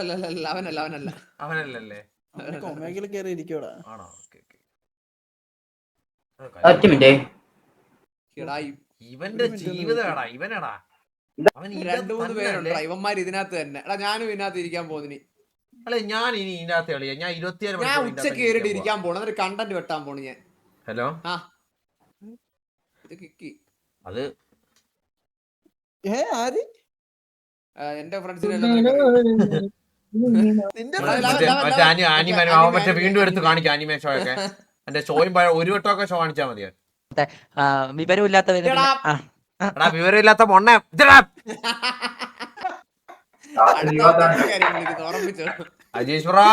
അവനല്ലേ? കയറി ഇരിക്കൂടാ. ആണോ? ഇവന്റെ ജീവിതമാടാ ഇവനാടാ. അവൻ 2-3 പേരുണ്ട് ഇവന്മാർ ഇതിനകത്ത് തന്നെ. എടാ ഞാനും ഇതിനകത്ത് ഇരിക്കാൻ പോകുന്നു. അല്ലെ ഞാൻ ഇനി ഇതിനകത്ത് കളിയാ. ഞാൻ 27 ഞാൻ ഉച്ചക്ക് കയറിയിട്ട് ഇരിക്കാൻ പോണു, എന്നിട്ട് കണ്ടന്റ് വെട്ടാൻ പോണു ഞാൻ. ഹലോ, അത് എന്റെ ഫ്രണ്ട്സിനെ മറ്റേ വീണ്ടും എടുത്ത് കാണിക്കാം ആനിമേ ഷോ ഒക്കെ. എന്റെ ഷോയും ഒരു വട്ടമൊക്കെ ഷോ കാണിച്ചാൽ മതിയോ? വിവരമില്ലാത്ത എടാ വിവരമില്ലാത്ത മൊണ്ണ Ajeesh bro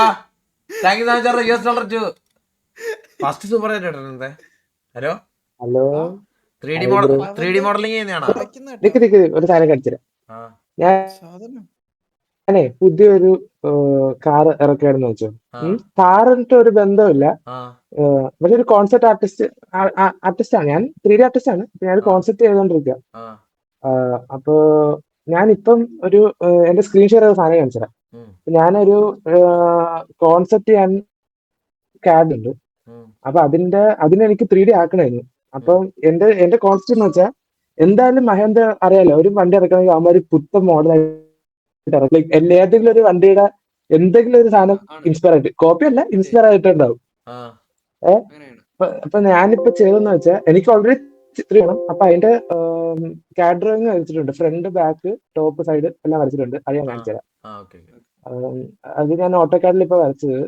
thank you $US two first super chat. Hello hello 3D modelling ചെയ്യുന്നതാണോ? ഒരു സാധനം കടിച്ചില്ല. ആ ഞാനേ പുതിയൊരു കാർ ഇറക്കായിരുന്നു വെച്ചോ. കാറിന്റെ ഒരു ബന്ധമില്ല. ആ പക്ഷെ ഒരു കോൺസെപ്റ്റ് ആർട്ടിസ്റ്റാണ് ഞാൻ. 3D ആർട്ടിസ്റ്റ് ആണ്. ഞാൻ ഒരു കോൺസെപ്റ്റ് ചെയ്തോണ്ടിരിക്കുക. ആ അപ്പോ ഞാനിപ്പം ഒരു എന്റെ സ്ക്രീൻ ഷെയർ ചെയ്ത സാധനം കാണിച്ചുതരാം. ഞാനൊരു കോൺസെപ്റ്റ് ചെയ്യാൻ CAD ഉണ്ട്. അപ്പൊ അതിനെനിക്ക് 3D ആക്കണമായിരുന്നു. അപ്പം എന്റെ കോൺസെപ്റ്റ് എന്ന് വെച്ചാൽ എന്തായാലും മഹേന്ദ്ര അറിയാലോ, ഒരു വണ്ടി ഇറക്കണമെങ്കിൽ അവന്മാർ ഒരു പുത്തൻ മോഡലായിട്ട് ഇറക്കും. ഏതെങ്കിലും ഒരു വണ്ടിയുടെ എന്തെങ്കിലും ഒരു സാധനം ഇൻസ്പയർ ആയിട്ട്, കോപ്പി അല്ല ഇൻസ്പയർ ആയിട്ടുണ്ടാവും. അപ്പൊ ഞാനിപ്പോ ചെയ്തെന്ന് വെച്ചാൽ എനിക്ക് ഓൾറെഡി ചിത്രം വേണം. അപ്പൊ അതിന്റെ CAD ഡ്രോയിങ് വരച്ചിട്ടുണ്ട്. ഫ്രണ്ട് ബാക്ക് ടോപ്പ് സൈഡ് എല്ലാം വരച്ചിട്ടുണ്ട്. അത് ഞാൻ കാണിച്ചു തരാം. അത് ഞാൻ ഓട്ടോകാഡിൽ ഇപ്പൊ വരച്ചത്.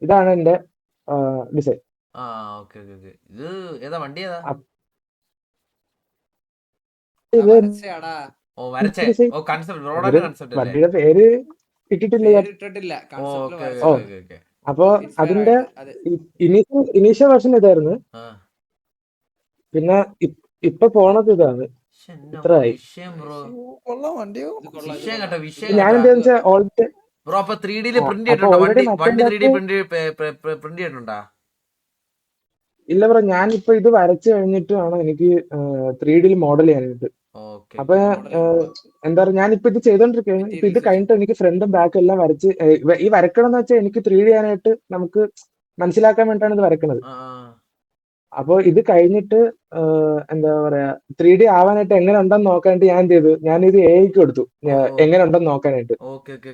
ഇതാണ് എന്റെ ഡിസൈൻ. ഇത് ഏതാ വണ്ടി ഏതാ? വണ്ടിയുടെ പേര് ഇട്ടിട്ടില്ല. അപ്പൊ അതിന്റെ ഇനീഷ്യൽ വെർഷൻ ഇതായിരുന്നു. പിന്നെ ഇപ്പൊ പോണത് ഇതാണ്. ഇത്രയായി. ഞാനെന്താ വെച്ചാൽ ഓൾറെഡി ബ്രോ അപ്പൊ 3D പ്രിന്റ് ചെയ്തിട്ടുണ്ടോ? വണ്ടി 3D പ്രിന്റ് ചെയ്തിട്ടുണ്ടോ? ഇല്ല ബ്രോ, ഞാനിപ്പോ ഇത് വരച്ചു കഴിഞ്ഞിട്ട് വേണം എനിക്ക് 3D മോഡൽ ചെയ്യാനായിട്ട്. അപ്പൊ എന്താ പറയാ, ഞാനിപ്പോ ഇത് ചെയ്തോണ്ടിരിക്കുകയാണ്. ഇപ്പൊ ഇത് കഴിഞ്ഞിട്ട് എനിക്ക് ഫ്രണ്ടും ബാക്കും എല്ലാം വരച്ച് ഈ വരക്കണം എന്ന് വെച്ചാൽ എനിക്ക് 3D ചെയ്യാനായിട്ട് നമുക്ക് മനസ്സിലാക്കാൻ വേണ്ടിയിട്ടാണ് ഇത് വരക്കണത്. അപ്പൊ ഇത് കഴിഞ്ഞിട്ട് എന്താ പറയാ 3D ആവാനായിട്ട് എങ്ങനെ ഉണ്ടെന്ന് നോക്കാനായിട്ട് ഞാൻ എന്ത് ചെയ്തു, ഞാനിത് AI-ക്ക് കൊടുത്തു എങ്ങനെ ഉണ്ടെന്ന് നോക്കാനായിട്ട്.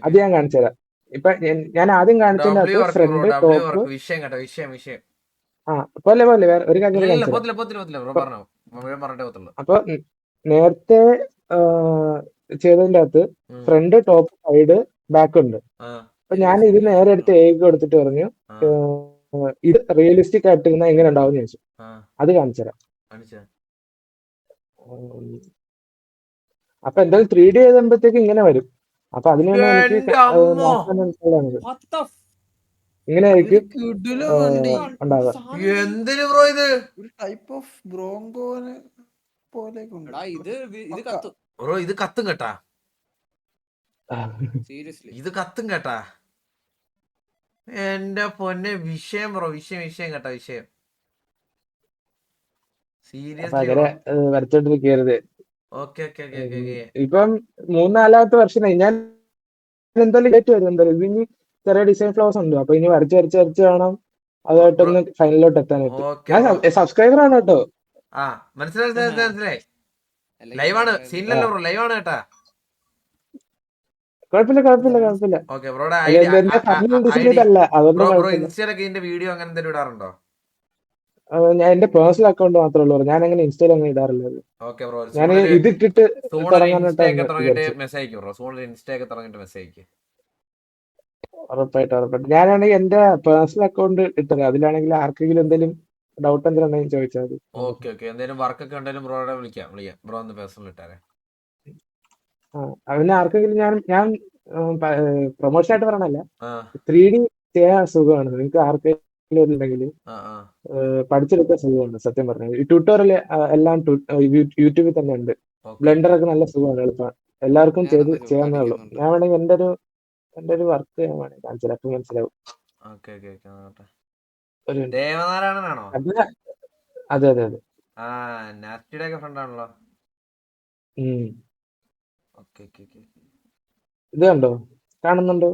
അത് ഞാൻ കാണിച്ചു തരാം. ഇപ്പൊ ഞാൻ ആദ്യം കാണിച്ചതിന്റെ അകത്ത് ഫ്രണ്ട് ടോപ്പ് പോലെ വേറെ ഒരു കാര്യം കാണിച്ചു. അപ്പൊ നേരത്തെ ചെയ്തതിന്റെ അകത്ത് ഫ്രണ്ട് ടോപ്പ് സൈഡ് ബാക്ക് ഉണ്ട്. അപ്പൊ ഞാൻ ഇത് നേരെ എടുത്ത് AI-ക്ക് കൊടുത്തിട്ട് പറഞ്ഞു ഇത് റിയലിസ്റ്റിക് ആയിട്ട് ഇരുന്ന എങ്ങനെ ഉണ്ടാവും ചോദിച്ചു. അത് കാണിച്ചു തരാം. അപ്പൊ എന്തായാലും 3D എഴുതുമ്പോഴത്തേക്ക് ഇങ്ങനെ വരും. അപ്പൊ അതിനാണ് എനിക്ക് ഇങ്ങനെ ആയിരിക്കും ഉണ്ടാവുക. ഇത് കത്തും കേട്ടാ, ഇത് കത്തും കേട്ടാ. എന്റെ പൊന്നെ വിഷയം ബ്രോ, വിഷയം കേട്ടാ, വിഷയം. വരച്ചോണ്ടിരിക്കരുത്. ഇപ്പം 3-4ാമത്തെ വർഷമായി ഞാൻ. എന്തായാലും ലേറ്റ് വരും. എന്തായാലും ഇനി ചെറിയ ഡിസൈൻ ഫ്ലോസ് ഉണ്ട്. അപ്പൊ ഇനി വരച്ച് വേണം അതുമായിട്ടൊന്ന് ഫൈനലിലോട്ട് എത്താനായിട്ട്. ഞാൻ സബ്സ്ക്രൈബർ ആണ് കേട്ടോ. മനസ്സിലായി. ലൈവാണ്, സീനിലല്ലോ ബ്രോ, ലൈവാണ് കേട്ടാ. കുഴപ്പമില്ല. ഇൻസ്റ്റയിലൊക്കെ ഇതിന്റെ വീഡിയോ അങ്ങനെ എന്തെങ്കിലും ഇടാറുണ്ടോ? ഞാൻ എന്റെ പേഴ്സണൽ അക്കൗണ്ട് മാത്രമേ ഉള്ളൂ. ഞാൻ അങ്ങനെ ഇൻസ്റ്റയിൽ അങ്ങനെ ഇടാറില്ല. ഞാൻ ഇതിട്ടിട്ട് ഉറപ്പായിട്ടും ഞാനാണെങ്കിൽ എന്റെ പേഴ്സണൽ അക്കൗണ്ട് ഇട്ടത്. അതിലാണെങ്കിൽ ആർക്കെങ്കിലും എന്തെങ്കിലും ഡൗട്ട് എന്തെങ്കിലും ചോദിച്ചാൽ മതി. എന്തെങ്കിലും വർക്കൊക്കെ ഉണ്ടെങ്കിലും ബ്രോയുടെ വിളിക്കാം ബ്രോ ഒന്ന് പേഴ്സണൽ ഇട്ടാരെ. അതിന് ആർക്കെങ്കിലും ഞാൻ പ്രൊമോഷൻ ആയിട്ട് പറയണല്ല, 3D ചെയ്യാൻ സുഖമാണ്. നിങ്ങൾക്ക് ആർക്കെങ്കിലും ഉണ്ടെങ്കിൽ പഠിച്ചെടുക്കാൻ സുഖമാണ്. സത്യം പറഞ്ഞത് ഈ ട്യൂട്ടോറിയൽ എല്ലാം യൂട്യൂബിൽ തന്നെ ഉണ്ട്. ബ്ലെൻഡർ ഒക്കെ നല്ല സുഖമാണ്, എളുപ്പമാണ്. എല്ലാവർക്കും ചെയ്യാവുന്നേ ഉള്ളൂ. ഞാൻ വേണമെങ്കിൽ എന്റെ ഒരു വർക്ക് ഞാൻ വേണമെങ്കിൽ കാണിച്ചാൽ അപ്പം മനസ്സിലാവും. അതെ. ഇത് കണ്ടോ, കാണുന്നുണ്ടോ?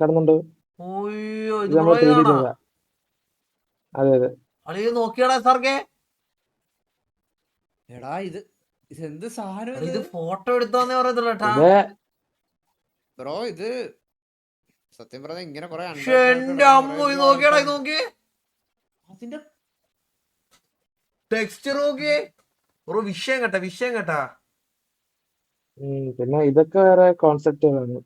കാണുന്നുണ്ടോ? അതെ. നോക്കിയാടാ സാർക്കെ, ഇതെന്ത് സാധനം ഇത് ഫോട്ടോ എടുത്തോന്നേ പറയത്തുള്ളൂ ബ്രോ. ഇത് സത്യം പറഞ്ഞ ഇങ്ങനെ കൊറേ നോക്കി അതിന്റെ ടെക്സ്ചർ നോക്കി ഒരു വിഷയം കേട്ടാ. പിന്നെ ഇതൊക്കെ വേറെ കോൺസെപ്റ്റുകളാണ്.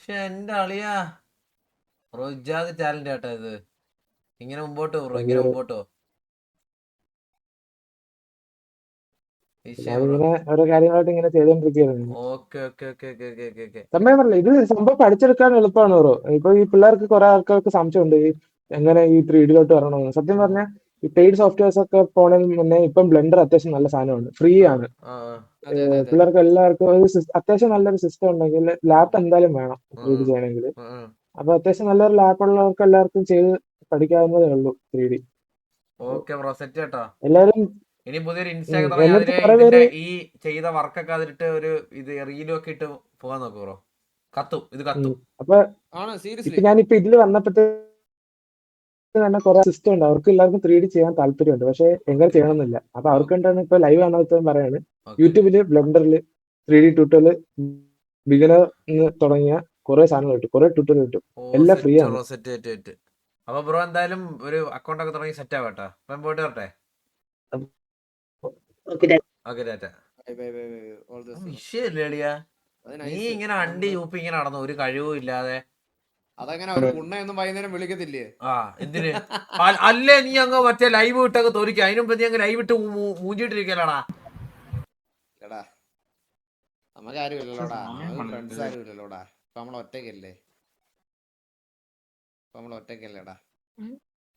പക്ഷെ എന്റെ അളിയാ ബ്രോ ഇജാതി ടാലന്റ് ആട്ടാ ഇത്. ഇങ്ങനെ മുമ്പോട്ടോ ബ്രോ, ഇങ്ങനെ മുമ്പോട്ടോ. ഞാനിങ്ങനെ ഓരോ കാര്യങ്ങളായിട്ട് ഇങ്ങനെ ചെയ്തോണ്ടിരിക്കുകയായിരുന്നു. Okay okay okay okay okay okay okay. സംഭവം പറഞ്ഞില്ല, ഇത് സംഭവം പഠിച്ചെടുക്കാൻ എളുപ്പമാണ് ബ്രോ. ഇപ്പൊ ഈ പിള്ളേർക്ക് കുറെ ആൾക്കാർക്ക് സംശയമുണ്ട് എങ്ങനെ ഈ 3D വരണമെന്ന്. സത്യം പറഞ്ഞാൽ ഈ പെയ്ഡ് സോഫ്റ്റ്വെയർസ് ഒക്കെ പോണതിന് മുന്നേ ഇപ്പം ബ്ലെൻഡർ അത്യാവശ്യം നല്ല സാധനമാണ്, ഫ്രീ ആണ്. പിള്ളേർക്ക് എല്ലാവർക്കും ഒരു അത്യാവശ്യം നല്ലൊരു സിസ്റ്റം ഉണ്ടെങ്കിൽ ലാപ്പ് എന്തായാലും വേണം 3D ചെയ്യണമെങ്കിൽ. അപ്പൊ അത്യാവശ്യം നല്ലൊരു ലാപ്പ് ഉള്ളവർക്ക് എല്ലാവർക്കും ചെയ്ത് പഠിക്കാവുന്നതേ ഉള്ളൂ 3D. ഓക്കെ ബ്രോ, സെറ്റ് കേട്ടോ. എല്ലാരും ഇനി പുതിയൊരു ഇൻസ്റ്റാഗ്രാം തുടങ്ങി ഇതിന്റെ ഈ ചെയ്ത വർക്കൊക്കെ അതിലിട്ട് ഒരു ഇത് റീലും ഒക്കെ ഇട്ട് പോകാൻ നോക്കൂ ബ്രോ. കത്തും, ഇത് കത്തും. അപ്പൊ ഇപ്പൊ ഞാനിപ്പോ ഇതില് വന്നപ്പോഴത്തെ തന്നെ കുറെ സിസ്റ്റം ഉണ്ട്, അവർക്ക് എല്ലാവർക്കും 3D ചെയ്യാൻ താല്പര്യമുണ്ട്, പക്ഷെ എങ്ങനെ ചെയ്യണമെന്നില്ല. അപ്പൊ അവർക്ക് എന്താണ് ഇപ്പൊ ലൈവ് കാണാത്തതും പറയാണ്, യൂട്യൂബില് ബ്ലെൻഡറിൽ 3D ട്യൂട്ടോറിയൽ ബിഗിനർ തുടങ്ങിയ കുറെ സാധനങ്ങൾ കിട്ടും, കുറെ ട്യൂട്ടോറിയൽ കിട്ടും, എല്ലാം ഫ്രീ ആണ്. അപ്പൊ ബ്രോ എന്തായാലും ഒരു അക്കൗണ്ട് ഒക്കെ തുടങ്ങി സെറ്റ് ആവട്ടെ. അപ്പം പോയിട്ട് വരട്ടെ. വിഷയല്ലേടിയാ, നീ ഇങ്ങനെ അണ്ടി ചൂപ്പി ഇങ്ങനെ നടന്നു ഒരു കഴിവും ഇല്ലാതെ. അതങ്ങനെ ഒരു പുണ്ണയൊന്നും വൈകുന്നേരം വിളിക്കത്തില്ലേ? ആ എന്തിന് അല്ലേ നീ അങ്ങ് മറ്റേ ലൈവ് ഇട്ടൊക്കെ തോരിക്കും. അതിനും പറ്റി അങ്ങ് ലൈവ് ഇട്ട് മൂഞ്ചിട്ടിരിക്കലാടാ. എടാ നമുക്ക് ആരും ഇല്ലല്ലോടാ, ഫ്രണ്ട്സ് ആരും ഇല്ലല്ലോടാ. ഇപ്പൊ നമ്മൾ ഒറ്റയ്ക്കല്ലേടാ.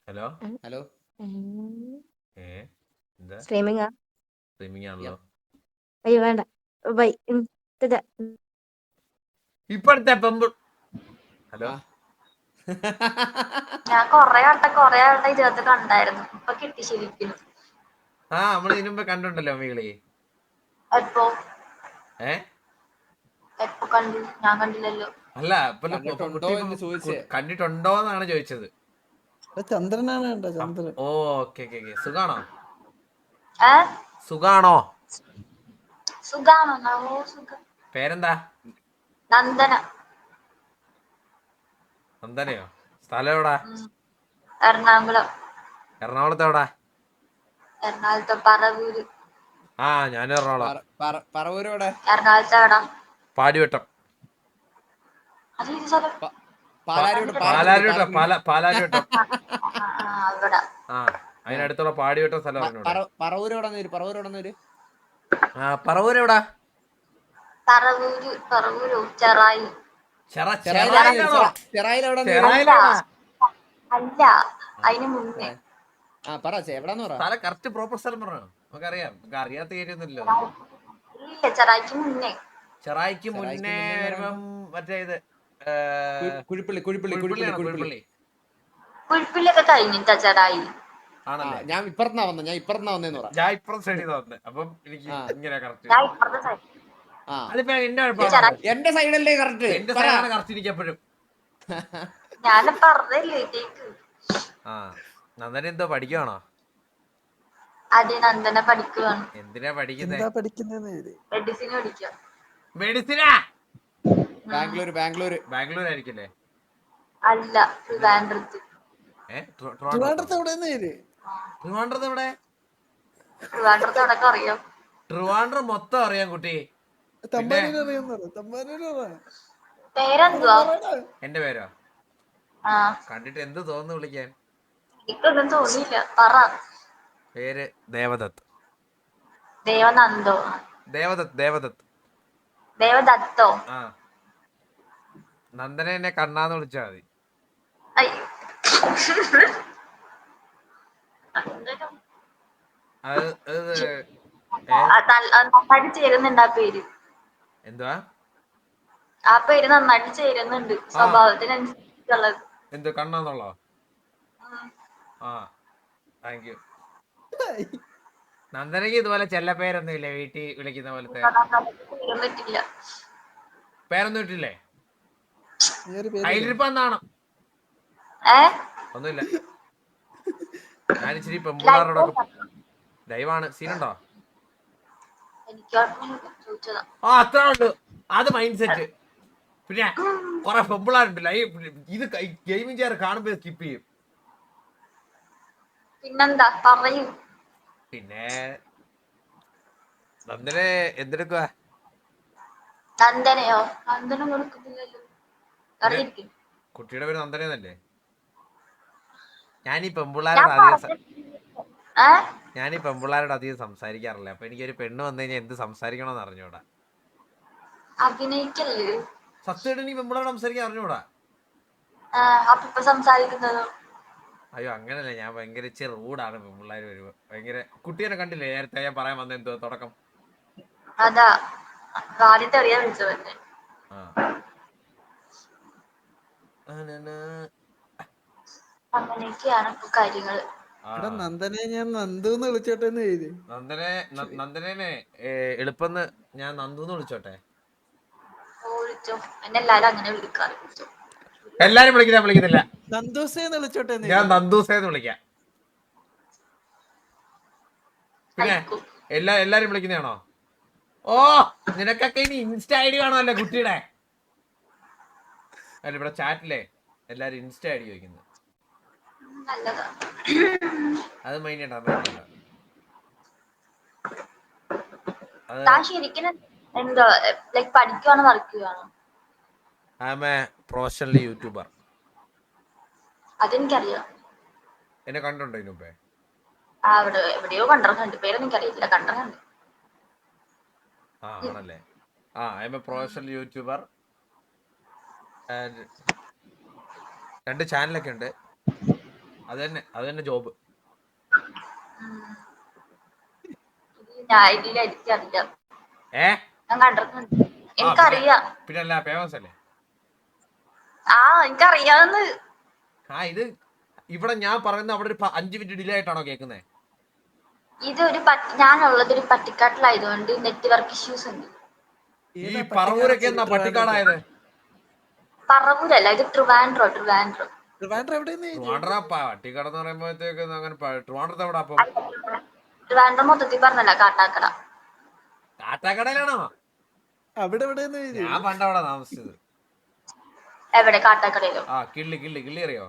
ഹലോ ഹലോ, സ്ട്രീമിംഗ് സ്ട്രീമിംഗ് ആണല്ലോ. അയ്യോ വേണ്ട ബൈ. ഇപ്പോഴത്തെ പെമ്പ് ഹലോ, ഞാൻ കൊറേ ആളുടെ ഇതിനകത്ത് കണ്ടായിരുന്നു, ഇപ്പൊ കിട്ടി ശരിക്കും. ആ നമ്മള് ഇതിനു മുമ്പ് കണ്ടുണ്ടല്ലോ അമ്മികളി. എപ്പോ എപ്പോ കണ്ടു? ഞാൻ കണ്ടില്ലല്ലോ. അല്ല കണ്ടിട്ടുണ്ടോന്നാണ് ചോദിച്ചത്. ചന്ദ്രനാണ് കണ്ടോ? ചന്ദ്രൻ. ഓ ഓക്കെ ഓക്കെ ഓക്കെ. സുഖാണോ? സുഖാണോ? സുഖാണോ? പേരെന്താ? നന്ദന. നന്ദനയോ? സ്ഥലം എവിടാ? എറണാകുളം. എറണാകുളത്ത് എവിടാ? എറണാകുളത്ത് പറവൂര്. ആ ഞാനും എറണാകുളം. പറവൂരോടെ? എറണാകുളത്ത് എവിടാ? പാടിവട്ടം. പാലാരിവട്ടം. ആ അതിനടുത്തുള്ള പാടിവട്ടം സ്ഥലം. പറവൂരോടെ? ആ പറവൂര് എവിടാ? പറവൂര് ചെറായി. അല്ല, അതിന് മുന്നേ. സ്ഥലം കറക്റ്റ് പ്രോപ്പർ സ്ഥലം പറഞ്ഞോ, നമുക്കറിയാം. നമുക്ക് അറിയാത്ത ഏരിയൊന്നുമില്ലോ. ചെറായിക്ക് മുന്നേ വരുമ്പം മറ്റേ ഇത് കുഴിപ്പള്ളി കുഴിപ്പള്ളിയൊക്കെ കഴിഞ്ഞിട്ടാ ചെറായി. ആണല്ലേ? ഞാൻ ഇപ്പുറത്താ വന്നേ. ഞാൻ ഇപ്പുറം സൈഡിൽ വന്നത്. അപ്പം എനിക്ക് ഇങ്ങനെ കറക്റ്റ്. അതിപ്പോ എന്റെ സൈഡല്ലേ കറക്റ്റ്? എന്റെ സൈഡാണ് കറക്റ്റ് ഇരിക്കപ്പോഴും. ഞാൻ പറഞ്ഞല്ലേ. ആ നന്ദന എന്തോ പഠിക്കുവാണോ? അതെ, നന്ദന പഠിക്കുവാണ്. എന്തിനാ പഠിക്കുന്നത്? മെഡിസിൻ പഠിക്കുക. മെഡിസിനാ? ബാംഗ്ലൂർ ആയിരിക്കില്ലേ? അല്ല, ട്രിവാൻഡ്രത്ത്. ട്രിവാൻഡ്രത്ത് എവിടെ? ട്രിവാൻഡ്രത്ത് എവിടൊക്കെ അറിയാം? ട്രിവാൻഡ്രം മൊത്തം അറിയാം കുട്ടി. പേരെന്തുവാ? എന്റെ പേരോ? കണ്ടിട്ട് എന്ത് തോന്നുന്നു വിളിക്കാൻ? എനിക്കൊന്നും തോന്നിയില്ല, പറ. പേര് ദേവദത്ത്. ദേവനന്ദോ? ദേവദത്തോ? ആ നന്ദന എന്നെ കണ്ണാന്ന് വിളിച്ചാ മതി. നന്നായിട്ട് ചേരുന്നുണ്ട് ആ പേര്. എന്തുവാ? ആ പേര് നന്നായിട്ട് ചേരുന്നുണ്ട് സ്വഭാവത്തിനനുസരിച്ചുള്ളത്. എന്ത് കണ്ണാന്നുള്ളോ? ആ താങ്ക് യു. നന്ദനക്ക് ഇതുപോലെ ചെല്ല പേരൊന്നും ഇല്ലേ വീട്ടിൽ വിളിക്കുന്ന പോലത്തെ? പേരൊന്നും ഇട്ടില്ലേ? കയ്യിലിരിപ്പാന്നാണോ? ഒന്നുമില്ല, ഞാൻ ഇച്ചിരി പെമ്പിള്ളാരോടൊക്കെ ലൈവാണ്. സീനുണ്ടോ? ആ അത്ര ഉള്ളു, അത് മൈൻഡ് സെറ്റ്. പിന്നെ കൊറേ പെമ്പിള്ളാരുണ്ട് ലൈവ്. ഇത് ഗെയിമിംഗ് ചെയർ കാണുമ്പോ സ്കിപ്പ് ചെയ്യും. പിന്നെന്താ പറയൂ. പിന്നെ നന്ദനെ എന്തെടുക്കുക? നന്ദനയോ? നന്ദന കൊടുക്കുന്നില്ലല്ലോ. വെറുതെ ഇരിക്കും. കുട്ടിയുടെ പേര് നന്ദനല്ലേ? ഞാനീ പെമ്പിള്ളാരോട് അധികം സംസാരിക്കാറില്ല. അപ്പൊ എനിക്കൊരു പെണ്ണ് വന്നു കഴിഞ്ഞാൽ എന്ത് സംസാരിക്കണമെന്ന് അറിഞ്ഞൂടാ. അഭിനയിക്കല്ലേ? സത്യമായിട്ട് നീ പെമ്പിള്ളാരോട് സംസാരിക്കാൻ അറിഞ്ഞൂടാ? അപ്പൊ സംസാരിക്കുന്നത് അയ്യോ അങ്ങനല്ല, ഞാൻ ഭയങ്കര റൂഡാണ് പെമ്പിള്ളാര് വരുമ്പോ. ഭയങ്കര കുട്ടീനെ കണ്ടില്ലേ നേരത്തെ ഞാൻ പറയാൻ വന്ന എന്തോ തുടക്കം? അതാ ആദ്യത്തെ അറിയാൻ വിളിച്ചതന്നെ. അങ്ങനെയൊക്കെയാണ് ഇപ്പൊ കാര്യങ്ങള്. നന്ദനെ ഞാൻ നന്ദൂന്ന് വിളിച്ചോട്ടെ എന്ന് എഴുതി. നന്ദനെ എളുപ്പം ഞാൻ നന്ദൂന്ന് വിളിച്ചോട്ടെ? വിളിച്ചോ, എന്നെ എല്ലാരും അങ്ങനെ വിളിക്കാറ്. എല്ലാരും വിളിക്കുന്നില്ല. നന്ദൂസേന്ന് വിളിച്ചോട്ടെ? ഞാൻ നന്ദൂസേന്ന് വിളിക്കാം. പിന്നെ എല്ലാരും വിളിക്കുന്നതാണോ? ഓ നിനക്കൊക്കെ ഇനി ഇൻസ്റ്റ ഐ ഡി വേണമല്ലേ കുട്ടിയുടെ? അല്ല ഇവിടെ ചാറ്റിലെ എല്ലാരും ഇൻസ്റ്റ ഐ ഡി ചോദിക്കുന്നത്. അത് മൈൻഡ് പ്രൊഫഷണൽ യൂട്യൂബർ. അതെനിക്കറിയാം. എന്നെ കണ്ടുണ്ടോ ഇതിനു മുമ്പേ? എവിടെയോ കണ്ടിട്ടുണ്ട്, പേരെനിക്കറിയില്ല, കണ്ടിട്ടുണ്ട്. ആണല്ലേ? I M A professional YouTuber. 2 ചാനലൊക്കെ ഉണ്ട്. അത് തന്നെ ജോബ്. എനിക്കറിയാം. പിന്നല്ല ഫേമസ് അല്ലേ? എനിക്കറിയാന്ന്. ഇത് ഇവിടെ ഞാൻ പറയുന്നത് അവിടെ ഒരു 5 മിനിറ്റ് ഡിലേ ആയിട്ടാണോ കേൾക്കുന്നത്? ഞാനുള്ളത് ഒരു പട്ടിക്കാട്ടിലായതുകൊണ്ട് നെറ്റ്വർക്ക് ഇഷ്യൂസ് ഉണ്ട്. ഈ പറവൂരൊക്കെ എന്നാ പട്ടിക്കാടായത്? പറവൂരല്ല, ഇത് ട്രിവാൻഡ്രം. പട്ടിക്കാടെന്ന് പറയുമ്പോഴത്തേക്ക് അങ്ങനെ ട്രിവാൻഡ്രത്ത് എവിടെ? അപ്പൊ ട്രിവാൻഡ്രം മൊത്തത്തിൽ പറഞ്ഞല്ല, കാട്ടാക്കട. കാട്ടാക്കടയിലാണോ? ഞാൻ പണ്ടവിടെ താമസിച്ചത്. എവിടെ? കാട്ടാക്കടയിലോ? കിള്ളി അറിയോ?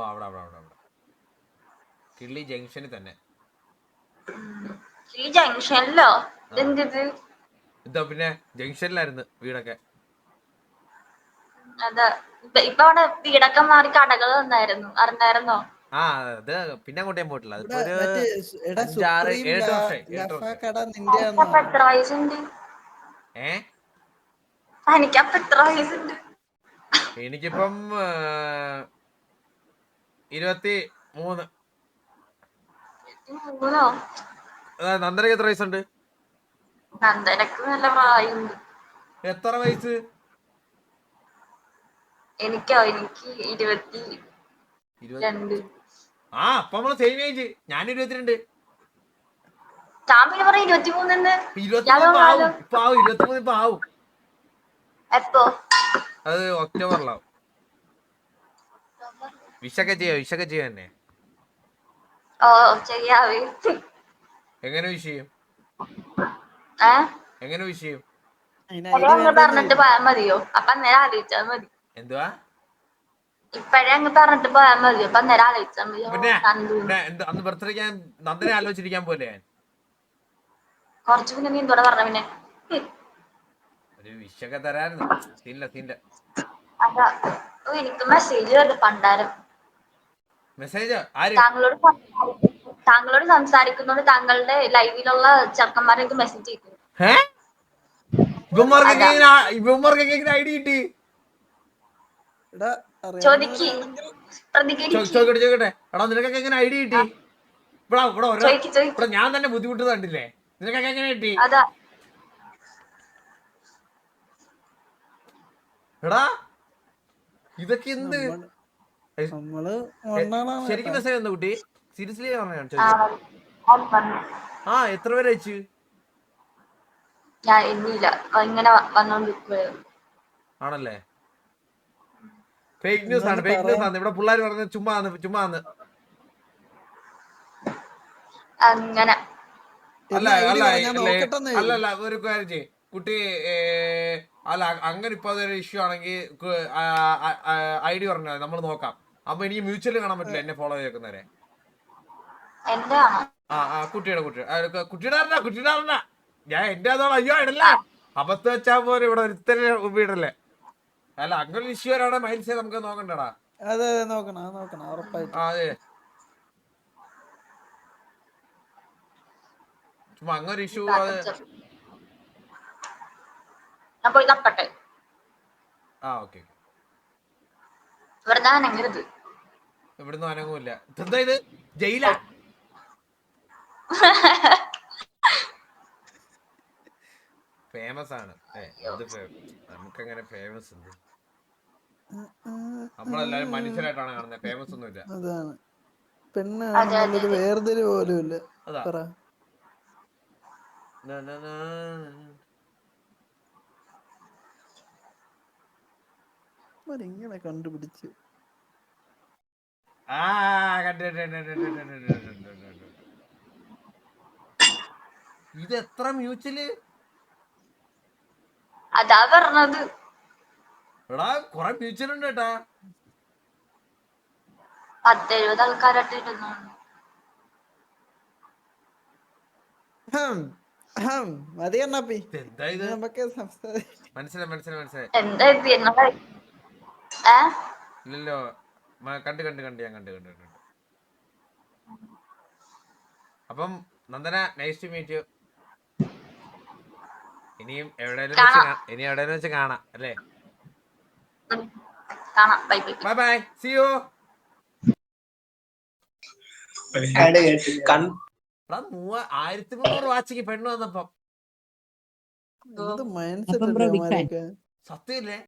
അവിടെ കിള്ളി ജംഗ്ഷനിൽ തന്നെ. ജംഗ്ഷനിലോ? ഇതാ പിന്നെ ജംഗ്ഷനിലായിരുന്നു വീടൊക്കെ. അതെ, ഇപ്പൊ അവിടെ വീടൊക്കെ മാറി കടകൾ വന്നായിരുന്നു, അറിഞ്ഞായിരുന്നോ? അത് പിന്നെ അങ്ങോട്ട് ഞാൻ പോയിട്ടില്ല. എത്ര വയസ്സുണ്ട്? എനിക്കപ്പൊ എത്ര വയസ്സുണ്ട്? എനിക്കിപ്പം 23. നന്ദനക്ക് എത്ര വയസ്സുണ്ട്? നന്ദനക്ക് നല്ല പ്രായമുണ്ട്. എത്ര വയസ്സ്? എനിക്ക് 22. അപ്പൊ നമ്മള് സെയിം ഏജ്. ഞാൻ 22. ചാമ്പിന് പറഞ്ഞ 23. 23 ഇപ്പൊ ആവും. എപ്പോ? അത് ഒക്ടോബറിലാവും. വിഷൊക്കെ ചെയ്യാം തന്നെ. ചെയ്യാവേ. എങ്ങനെ വിഷയം? പറഞ്ഞിട്ട് പോയാ മതിയോ? അപ്പൊ നേരെ ആലോചിച്ചാ മതി. എന്തുവാ? ഇപ്പഴേ അങ്ങ് പറഞ്ഞിട്ട് പോയാ മതിയോ? അപ്പൊ നേരെ ആലോചിച്ചാ മതി. അന്ന് ബർത്ത്ഡേക്ക് ഞാൻ നന്ദനെ ആലോചിച്ചിരിക്കാൻ പോലെ. കുറച്ചു പിന്നെ നീ എന്തോടെ പറഞ്ഞ? പിന്നെ ഒരു വിഷൊക്കെ തരായിരുന്നു. അതാ എനിക്ക് മെസ്സേജ് വരുന്നു പണ്ടാരം. മെസ്സേജ്? താങ്കളോട് സംസാരിക്കുന്നോണ്ട് താങ്കളുടെ ലൈവിലുള്ള ചെറുക്കന്മാരെ എനിക്ക് മെസ്സേജ് ചെയ്തു. ഇവന്മാർക്കൊക്കെ ഐഡി കിട്ടി? ചോദിക്കട്ടെ. എടാ നിനക്കൊക്കെ എങ്ങനെ ഐഡി കിട്ടി? ഇവിടെ ഞാൻ തന്നെ ബുദ്ധിമുട്ട് കണ്ടില്ലേ? നിനക്കൊക്കെ എങ്ങനെ കിട്ടി? എടാ ഇതൊക്കെ എന്ത്? ശരിക്കും മെസ്സേജ് എന്താ കുട്ടി? സീരിയസ്ലി പറഞ്ഞ? എത്ര പേര് അയച്ചു? ഞാൻ എണ്ണിയില്ല, ഇങ്ങനെ വന്നോണ്ടിരിക്കുകയായിരുന്നു. ആണല്ലേ? ഫേക്ക് ന്യൂസ് ആണ്. ഇവിടെ പിള്ളേര് പറഞ്ഞത് ചുമ്മാ അങ്ങനെ. അല്ല ഒരു കാര്യം ചെയ്യ് കുട്ടി. അല്ല അങ്ങനെ ഇപ്പൊ അതൊരു ഇഷ്യൂ ആണെങ്കിൽ ഐഡി പറഞ്ഞാൽ നമ്മൾ നോക്കാം. അപ്പൊ എനിക്ക് മ്യൂച്വലി കാണാൻ പറ്റില്ല എന്നെ ഫോളോ ചെയ്തേക്കുന്നവരെ. കുട്ടിയുടെ ഞാൻ എന്റെ അതോളം. അയ്യോ ഇടല്ല. അബദ്ധം വെച്ചാ പോലെ ഇവിടെ ഒരുത്തരെ വീടല്ലേ. അല്ല അങ്ങനെ ഇഷ്യൂ വരാണ് മൈൻഡ് നമുക്ക് നോക്കണ്ടടാ. അതെ നോക്കണം ഉറപ്പായിട്ട്. അതെ ചുമ്മാ അങ്ങനെ ഇഷ്യൂ. ഞാൻ പോയി തപ്പട്ടെ. ഓക്കെ വെറുതെ അനങ്ങരുത്. ഇവിടുന്ന് അനങ്ങൂല്ല. എന്താ ഇത് ജയിലാ? ഫേമസ് ആണ്. നമുക്കങ്ങനെ ഫേമസ് ഉണ്ട്. നമ്മളെല്ലാരും മനുഷ്യരായിട്ടാണ് കാണുന്നത്. ഫേമസ് ഒന്നും ഇല്ല. അതാണ് പെണ്ണ് വേർതിരി പോലും ഇല്ല. അതാ പറ ഇങ്ങനെ കണ്ടുപിടിച്ച് ഇത് എത്ര മ്യൂച്വല്? അതാ പറഞ്ഞത്. എടാ കൊറേ മ്യൂച്വൽ ഉണ്ട് കേട്ടാ. 10-70 ആൾക്കാരായിട്ടിരുന്നു. മതി കണ്ണാപ്പി. എന്താ ഇത്? നമുക്ക് മനസ്സിലായി. എന്താ ഇത് എന്നോട്? ഇല്ലല്ലോ, കണ്ട് ഞാൻ കണ്ട്. അപ്പം Nandana, nice to meet you. ഇനിയും എവിടെയെങ്കിലും വെച്ച് കാണാം അല്ലേ? Bye bye, see you. 1300 വാച്ചിക്ക് പെണ്ണ് വന്നപ്പം മൈൻഡ് സെറ്റ് സത്യല്ലേ?